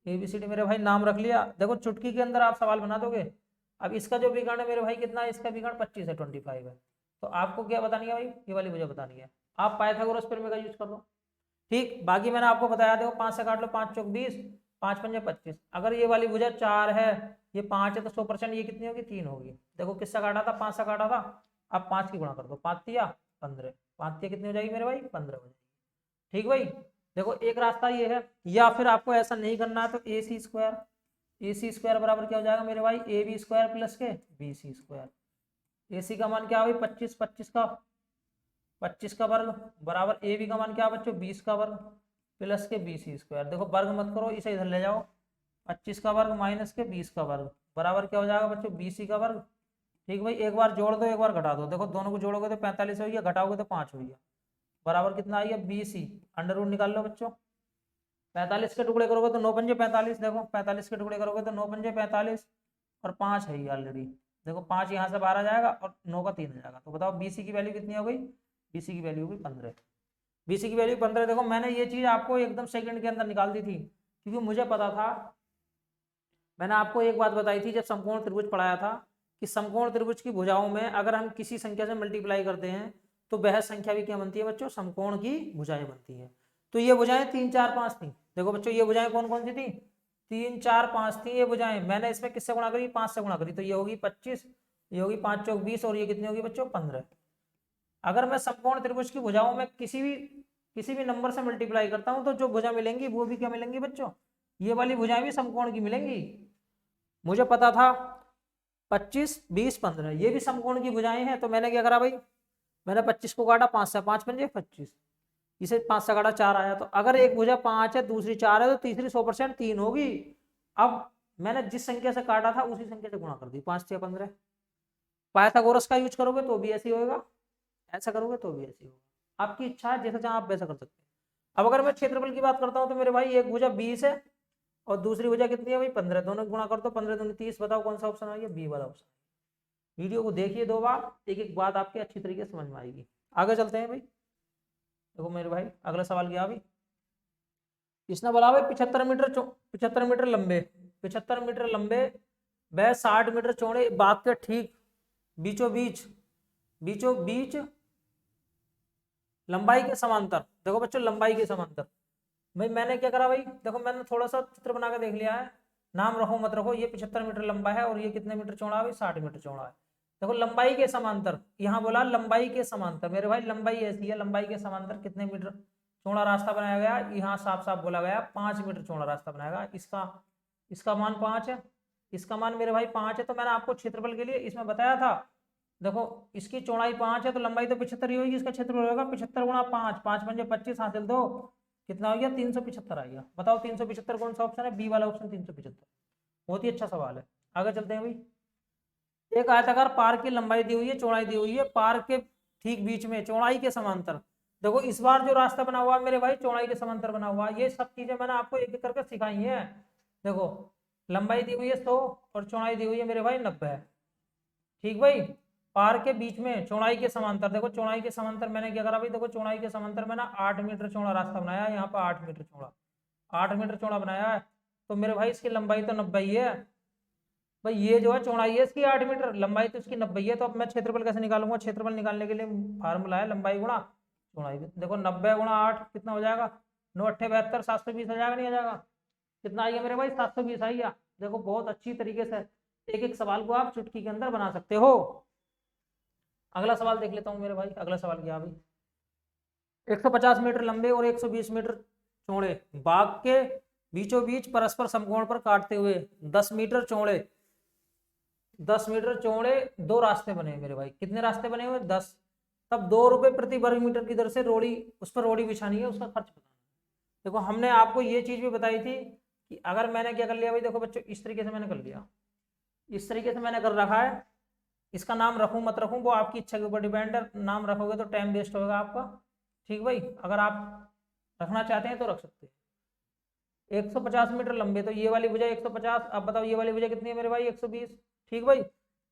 ABCD मेरे भाई नाम रख लिया। देखो चुटकी के अंदर आप सवाल बना दोगे। अब इसका जो विकर्ण है मेरे भाई कितना है, इसका विकर्ण 25 है, 25 है। तो आपको क्या बतानी है भाई, ये वाली मुझे बतानी है। आप पाइथागोरस प्रमेय का यूज कर लो। ठीक, बाकी मैंने आपको बताया, देखो 5 से काट लो, 5 चौक 20, 5 पंजे 25। अगर ये वाली भुजा 4 है, ये 5 है तो 100% ये कितनी होगी 3 होगी। देखो किससे काटा था, 5 से काटा था। अब 5 की गुणा कर दो, 5 तिया 15, 5 तिया कितनी हो जाएगी मेरे भाई 15 हो जाएगी। ठीक भाई, देखो एक रास्ता ये है, या फिर आपको ऐसा नहीं करना है तो AC स्क्वायर, AC स्क्वायर बराबर क्या हो जाएगा मेरे भाई AB स्क्वायर प्लस के BC स्क्वायर। AC का मान क्या है भाई 25, 25 का वर्ग बराबर AB का मान क्या है बच्चों 20 का वर्ग प्लस के BC स्क्वायर। देखो वर्ग मत करो, इसे इधर ले जाओ, 25 का वर्ग माइनस के 20 का वर्ग बराबर क्या हो जाएगा बच्चों BC का वर्ग। ठीक भाई, एक बार जोड़ दो एक बार घटा दो, देखो दोनों को जोड़ोगे तो 45 हो गया, घटाओगे तो 5 हो गया, बराबर कितना आई है BC। अंडर रूट निकाल लो बच्चों, 45 के टुकड़े करोगे तो 9 पंजे 45, देखो 45 के टुकड़े करोगे तो 9 पंजे 45 और 5 है ये ऑलरेडी। देखो 5 यहाँ से बाहर आ जाएगा और 9 का 3 आ जाएगा, तो बताओ BC की वैल्यू कितनी हो गई, BC की वैल्यू होगी 15, BC की वैल्यू 15। देखो मैंने ये चीज आपको एकदम सेकंड के अंदर निकाल दी थी, क्योंकि मुझे पता था। मैंने आपको एक बात बताई थी जब समकोण त्रिभुज पढ़ाया था कि समकोण त्रिभुज की भुजाओं में अगर हम किसी संख्या से मल्टीप्लाई करते हैं तो वह संख्या भी क्या बनती है बच्चों, समकोण की भुजाएं बनती हैं। तो ये भुजाएं 3 4 5 थी। देखो बच्चों ये भुजाएं कौन कौन सी थी, 3 4 5 थी ये भुजाएं। मैंने इसमें किससे गुणा करी, 5 से गुणा करी, तो ये होगी 25 ये होगी 5 चौक 20 और ये कितनी होगी बच्चों 15। अगर मैं समकोण त्रिभुज की भुजाओं में किसी भी नंबर से मल्टीप्लाई करता हूं तो जो भुजा मिलेंगी वो भी क्या मिलेंगी बच्चों, ये वाली भुजाएं भी समकोण की मिलेंगी। मुझे पता था 25 20 15 ये भी समकोण की भुजाएं हैं, तो मैंने क्या करा भाई, मैंने 25 को काटा 5 से, 5 पंजे 25, इसे 5 से काटा 4 आया। तो अगर एक भुजा 5 है दूसरी 4 है तो तीसरी 100% 3 होगी। अब मैंने जिस संख्या से काटा था उसी संख्या से गुणा कर दी, 5 से 15। पाइथागोरस का यूज करोगे तो भी ऐसे ही होगा, ऐसा करोगे तो भी ऐसे ही होगा, आपकी इच्छा है, जैसा चाहे आप वैसा कर सकते हैं। अब अगर मैं क्षेत्रफल की बात करता हूँ तो मेरे भाई एक भुजा 20 है और दूसरी भुजा कितनी है भाई 15, दोनों गुणा कर दो, 15 दूनी 30। बताओ कौन सा ऑप्शन आ गया, बी वाला ऑप्शन। वीडियो को देखिए 2 बार, एक एक बात आपकी अच्छी तरीके से समझ में आएगी। आगे चलते हैं भाई, देखो मेरे भाई अगला सवाल क्या अभी, इसने बोला भाई 75 मीटर 75 मीटर लंबे, 75 मीटर लंबे व 60 मीटर चौड़े बाग के ठीक बीचों बीच लंबाई के समांतर। देखो बच्चों लंबाई के समांतर, भाई मैंने क्या करा भाई, देखो मैंने थोड़ा सा चित्र बना के देख लिया है, नाम रखो मत रखो, ये 75 मीटर लंबा है और ये कितने मीटर चौड़ा है भाई 60 मीटर चौड़ा है। देखो लंबाई के समांतर, यहाँ बोला लंबाई के समांतर, मेरे भाई लंबाई ऐसी है, लंबाई के समांतर कितने मीटर चौड़ा रास्ता बनाया गया, यहाँ साफ साफ बोला गया 5 मीटर चौड़ा रास्ता बनाया गया। इसका मान 5 है, इसका मान मेरे भाई 5 है। तो मैंने आपको क्षेत्रफल के लिए इसमें बताया था, देखो इसकी चौड़ाई 5 है तो लंबाई तो 75 ही होगी, इसका क्षेत्रफल होगा 75 गुणा 5, 5 पंजे 25 हासिल 2, कितना हो गया 375 आ गया। बताओ 375 कौन सा ऑप्शन है, बी वाला ऑप्शन 375। बहुत ही अच्छा सवाल है, आगे चलते हैं भाई। एक आयताकार पार्क की लंबाई दी हुई है, चौड़ाई दी हुई है, पार्क के ठीक बीच में चौड़ाई के समांतर। देखो इस बार जो रास्ता बना हुआ है मेरे भाई चौड़ाई के समांतर बना हुआ है, ये सब चीजें मैंने आपको एक एक करके सिखाई है। देखो लंबाई दी हुई है 100 और चौड़ाई दी हुई है मेरे भाई 90 है, ठीक भाई। पार्क के बीच में चौड़ाई के समांतर, देखो चौड़ाई के समांतर मैंने क्या करा भाई, देखो चौड़ाई के समांतर मैंने 8 मीटर चौड़ा रास्ता बनाया है, यहाँ पर 8 मीटर चौड़ा, 8 मीटर चौड़ा बनाया है। तो मेरे भाई इसकी लंबाई तो 90 ही है भाई, ये जो है चौड़ाई है इसकी 8 मीटर, लंबाई तो इसकी 90 है। तो अब मैं क्षेत्रफल कैसे निकालूंगा, क्षेत्रफल निकालने के लिए फार्मूला है लंबाई गुणा चौड़ाई। देखो 90 गुणा 8 कितना हो जाएगा, 9 8 72, 720 आ जाएगा, नहीं आ जाएगा, कितना आएगा मेरे भाई 720 आएगा। देखो बहुत अच्छी तरीके से एक एक सवाल को आप चुटकी के अंदर बना सकते हो। अगला सवाल देख लेता हूँ मेरे भाई, अगला सवाल क्या अभी, 150 मीटर लंबे और 120 मीटर चौड़े बाग के बीचों बीच परस्पर समकोण पर काटते हुए 10 मीटर चौड़े 10 मीटर चौड़े 2 रास्ते बने मेरे भाई। कितने रास्ते बने हुए 10। तब 2 रुपए प्रति वर्ग मीटर की दर से रोड़ी, उस पर रोड़ी बिछानी है, उसका खर्च बताना। देखो हमने आपको ये चीज भी बताई थी कि अगर मैंने क्या कर लिया भाई, देखो बच्चों इस तरीके से मैंने कर लिया, इस तरीके से मैंने कर रखा है, इसका नाम रखूं मत रखूं वो आपकी इच्छा के ऊपर डिपेंड है, नाम रखोगे तो टाइम वेस्ट होगा आपका, ठीक भाई। अगर आप रखना चाहते हैं तो रख सकते हैं। 150 मीटर लंबे, तो ये वाली भुजा 150, अब बताओ ये वाली भुजा कितनी है मेरे भाई 120, ठीक भाई।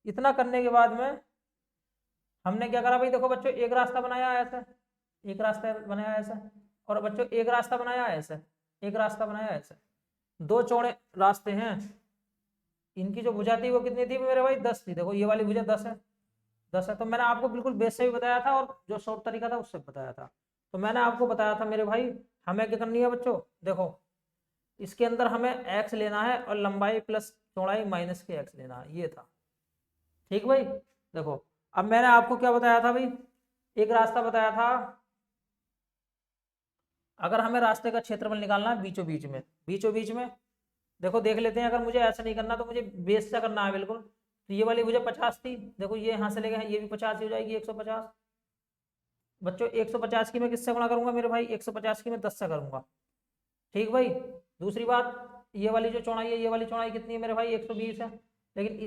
इतना करने के बाद में हमने क्या करा भाई, देखो बच्चों एक रास्ता बनाया ऐसा, एक रास्ता बनाया ऐसा, और बच्चों एक रास्ता बनाया ऐसा, एक रास्ता बनाया ऐसा, 2 चौड़े रास्ते हैं। इनकी जो भुजा थी वो कितनी थी मेरे भाई 10 थी। देखो ये वाली भुजा 10 है, 10 है। तो मैंने आपको बिल्कुल बेस से भी बताया था और जो शॉर्ट तरीका था उससे बताया था। तो मैंने आपको बताया था मेरे भाई हमें क्या करनी है बच्चों, देखो इसके अंदर हमें x लेना है और लंबाई प्लस चौड़ाई माइनस के x लेना है, ये था, ठीक भाई। देखो अब मैंने आपको क्या बताया था भाई, एक रास्ता बताया था, अगर हमें रास्ते का क्षेत्रफल निकालना है बीचों बीच में, देखो देख लेते हैं। अगर मुझे ऐसा नहीं करना तो मुझे बेस से करना है बिल्कुल। तो ये वाली मुझे 50 थी, देखो ये यहाँ से लेके ये भी 50 ही हो जाएगी 150। बच्चों 150 की मैं किससे गुणा करूंगा मेरे भाई, 150 की मैं 10 से करूंगा, ठीक भाई। दूसरी बात ये वाली जो चौड़ाई है, ये वाली चौड़ाई कितनी है मेरे भाई 120 है, लेकिन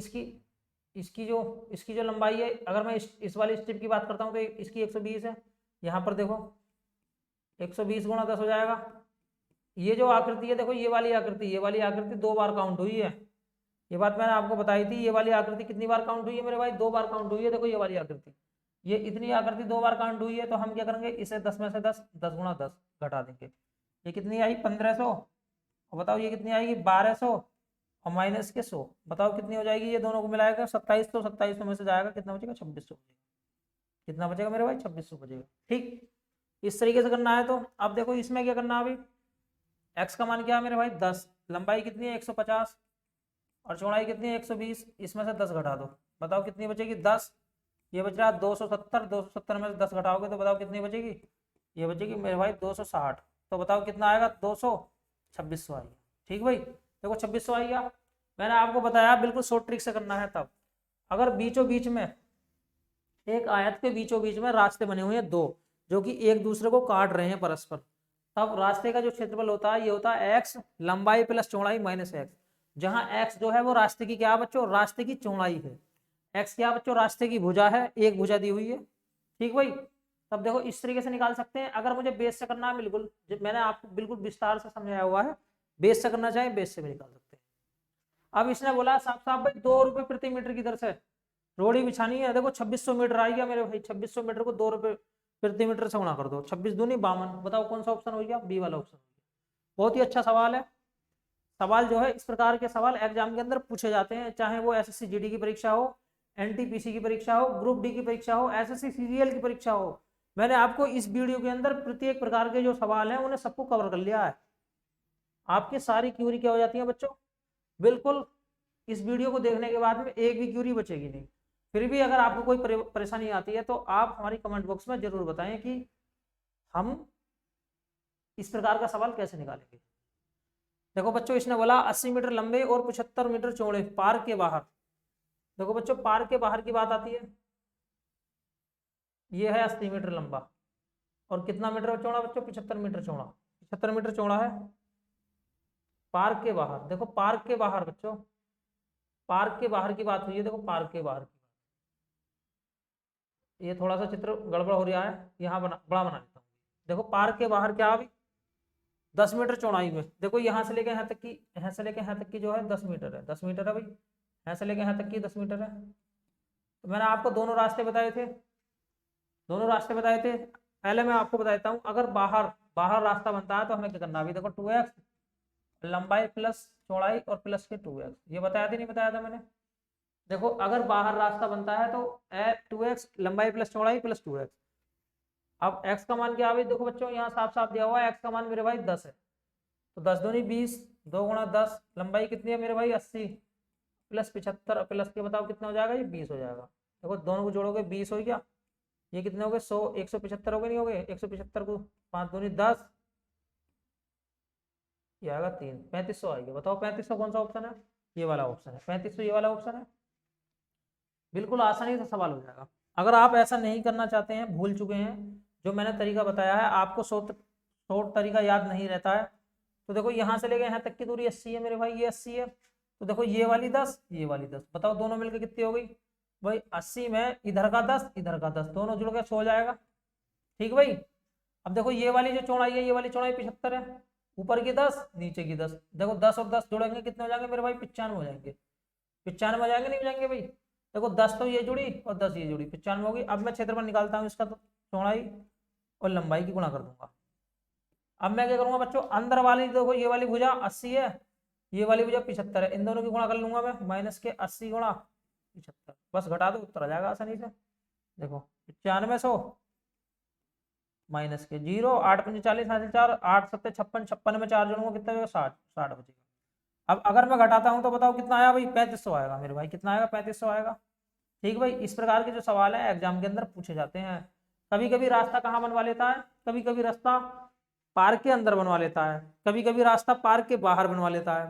इसकी जो लंबाई है, अगर मैं इस वाली स्ट्रिप की बात करता हूँ तो इसकी 120 है। यहाँ पर देखो 120 गुणा 10 हो जाएगा। ये जो आकृति है देखो ये वाली आकृति 2 बार काउंट हुई है, ये बात मैंने आपको बताई थी। ये वाली आकृति कितनी बार काउंट हुई है मेरे भाई, 2 बार काउंट हुई है। देखो ये वाली आकृति, ये इतनी आकृति 2 बार काउंट हुई है, तो हम क्या करेंगे इसे 10 में से 10 गुणा 10 घटा देंगे। ये कितनी आई 1500, और बताओ ये कितनी आएगी 1200 और माइनस के 100, बताओ कितनी हो जाएगी, ये दोनों को मिलाएगा 2700, 2700 में से जाएगा कितना बचेगा 2600 बचेगा। कितना बचेगा मेरे भाई 2600 बचेगा, ठीक। इस तरीके से करना है। तो अब देखो इसमें क्या करना है अभी, x का मान क्या है मेरे भाई 10, लंबाई कितनी है 150, और चौड़ाई कितनी है 120, इसमें से 10 घटा दो, बताओ कितनी बचेगी 10, ये बच रहा 270, 270 में से 10 घटाओगे तो बताओ कितनी बचेगी, ये बचेगी मेरे भाई 260, तो बताओ कितना आएगा 2600 आएगा। ठीक भाई, देखो 2600 आ गया। मैंने आपको बताया बिल्कुल शॉर्ट ट्रिक से करना है। तब अगर बीचों बीच में एक आयत के बीचों बीच में रास्ते बने हुए हैं दो, जो कि एक दूसरे को काट रहे हैं परस्पर, तब रास्ते का जो क्षेत्रफल होता है ये होता है x लंबाई प्लस चौड़ाई माइनस x, जहां x जो है वो रास्ते की क्या बच्चों, रास्ते की चौड़ाई है, x क्या बच्चों, रास्ते की भुजा है, एक भुजा दी हुई है। ठीक भाई, तब देखो इस तरीके से निकाल सकते हैं। अगर मुझे बेस से करना है, बिल्कुल मैंने आपको बिल्कुल विस्तार से समझाया हुआ है, बेस से करना चाहे बेस से भी निकाल सकते हैं। अब इसने बोला साफ साफ भाई 2 रुपए प्रति मीटर की दर से रोड़ी बिछानी है। देखो 2600 मीटर आ गया मेरे भाई, 2600 मीटर को 2 रुपए प्रति मीटर से गुणा कर दो, 26 दूनी 52, बताओ कौन सा ऑप्शन हो गया, बी वाला ऑप्शन हो गया। बहुत ही अच्छा सवाल है। सवाल जो है इस प्रकार के सवाल एग्जाम के अंदर पूछे जाते हैं, चाहे वो एसएससी जीडी की परीक्षा हो, एनटीपीसी की परीक्षा हो, ग्रुप डी की परीक्षा हो, एसएससी सीजीएल की परीक्षा हो। मैंने आपको इस वीडियो के अंदर प्रत्येक प्रकार के जो सवाल हैं उन्हें सबको कवर कर लिया है। आपकी सारी क्यूरी क्या हो जाती है बच्चों, बिल्कुल इस वीडियो को देखने के बाद में एक भी क्यूरी बचेगी नहीं। फिर भी अगर आपको कोई परेशानी आती है तो आप हमारी कमेंट बॉक्स में जरूर बताएं कि हम इस प्रकार का सवाल कैसे निकालेंगे। देखो बच्चों इसने बोला 80 मीटर लंबे और 75 मीटर चौड़े पार्क के बाहर। देखो बच्चों पार्क के बाहर की बात आती है, ये है 80 मीटर लंबा और कितना मीटर चौड़ा बच्चों, 75 मीटर चौड़ा, 75 मीटर चौड़ा है पार्क के बाहर। देखो पार्क के बाहर बच्चों, पार्क के बाहर की बात हुई है, देखो पार्क के बाहर की, ये थोड़ा सा चित्र गड़बड़ हो रहा है, यहाँ बड़ा बना देता हूँ। देखो पार्क के बाहर क्या अभी 10 मीटर चौड़ाई में, देखो यहाँ से लेके यहाँ तक की, यहाँ से लेके यहाँ तक की जो है 10 मीटर है, 10 मीटर है भाई, यहाँ से लेके यहाँ तक की 10 मीटर है। तो मैंने आपको दोनों रास्ते बताए थे, दोनों रास्ते बताए थे। पहले मैं आपको बताता हूँ, अगर बाहर बाहर रास्ता बनता है तो हमें क्या करना, अभी देखो 2x लंबाई प्लस चौड़ाई और प्लस के 2x, ये बताया था नहीं बताया था मैंने। देखो अगर बाहर रास्ता बनता है तो 2x लंबाई प्लस चौड़ाई प्लस 2x। अब x का मान क्या है, देखो बच्चों यहाँ साफ साफ दिया हुआ है, x का मान मेरे भाई 10 है, तो 10 दूनी 20, 2 गुणा 10, लंबाई कितनी है मेरे भाई 80 प्लस 75, प्लस के बताओ कितना हो जाएगा, ये 20 हो जाएगा। देखो दोनों को जोड़ोगे 20 हो गया, ये कितने हो गए 100, 175 हो गए, नहीं हो गए 175 को 5 दूनी 10, ये आएगा 3, 3500 आएगा। बताओ 3500 कौन सा ऑप्शन है, ये वाला ऑप्शन है, 3500 ये वाला ऑप्शन है। बिल्कुल आसानी से सवाल हो जाएगा। अगर आप ऐसा नहीं करना चाहते हैं, भूल चुके हैं, जो मैंने तरीका बताया है आपको शॉर्ट तरीका याद नहीं रहता है, तो देखो यहाँ से लेके यहाँ तक की दूरी 80 है मेरे भाई, ये 80 है, तो देखो ये वाली 10, ये वाली 10, बताओ दोनों मिलकर कितनी हो गई भाई 80 में इधर का 10 इधर का 10, दोनों जुड़ के 100 हो जाएगा। ठीक भाई, अब देखो ये वाली जो चौड़ाई है, ये वाली चौड़ाई 75 है, ऊपर की 10 नीचे की 10, देखो 10 और 10 जुड़ेंगे कितने हो जाएंगे मेरे भाई 95 हो जाएंगे, 95 हो जाएंगे नहीं हो जाएंगे भाई। देखो 10 तो ये जुड़ी और 10 ये जुड़ी, 95 होगी। अब मैं क्षेत्रफल निकालता हूँ इसका, तो चौड़ाई और लंबाई की गुणा कर दूंगा। अब मैं क्या करूंगा बच्चों, अंदर वाली देखो ये वाली भुजा 80 है, ये वाली भुजा 75 है, इन दोनों की गुणा कर लूंगा मैं, माइनस के 80 गुणा 75, बस घटा दो उत्तर आ जाएगा आसानी से। देखो 9500 माइनस के 0, 8 पंजे 40, 4 8 7 56, 56 में 4 जोड़ूंगा कितना होगा 60, 60 बचेगा। अब अगर मैं घटाता हूं तो बताओ कितना आया भाई 3500 आएगा मेरे भाई, कितना आएगा 3500 आएगा। ठीक भाई, इस प्रकार के जो सवाल है एग्जाम के अंदर पूछे जाते हैं। कभी कभी रास्ता कहाँ बनवा लेता है, कभी कभी रास्ता पार्क के अंदर बनवा लेता है, कभी कभी रास्ता पार्क के बाहर बनवा लेता है,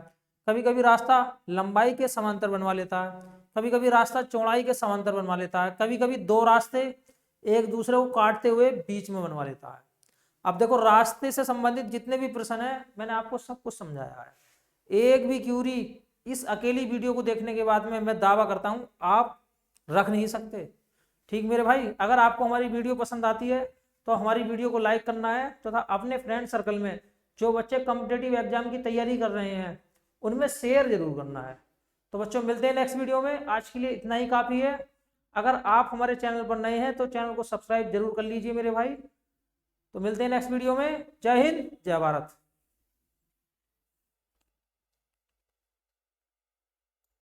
कभी कभी रास्ता लंबाई के समांतर बनवा लेता है, कभी कभी रास्ता चौड़ाई के समांतर बनवा लेता है, कभी कभी दो रास्ते एक दूसरे को काटते हुए बीच में बनवा लेता है। अब देखो रास्ते से संबंधित जितने भी प्रश्न है मैंने आपको सब कुछ समझाया है, एक भी क्यूरी इस अकेली वीडियो को देखने के बाद में मैं दावा करता हूं आप रख नहीं सकते। ठीक मेरे भाई, अगर आपको हमारी वीडियो पसंद आती है तो हमारी वीडियो को लाइक करना है तथा अपने फ्रेंड सर्कल में जो बच्चे कॉम्पिटिटिव एग्जाम की तैयारी कर रहे हैं उनमें शेयर जरूर करना है। तो बच्चों मिलते हैं नेक्स्ट वीडियो में, आज के लिए इतना ही काफी है। अगर आप हमारे चैनल पर नए हैं तो चैनल को सब्सक्राइब जरूर कर लीजिए मेरे भाई। तो मिलते हैं नेक्स्ट वीडियो में, जय हिंद जय भारत।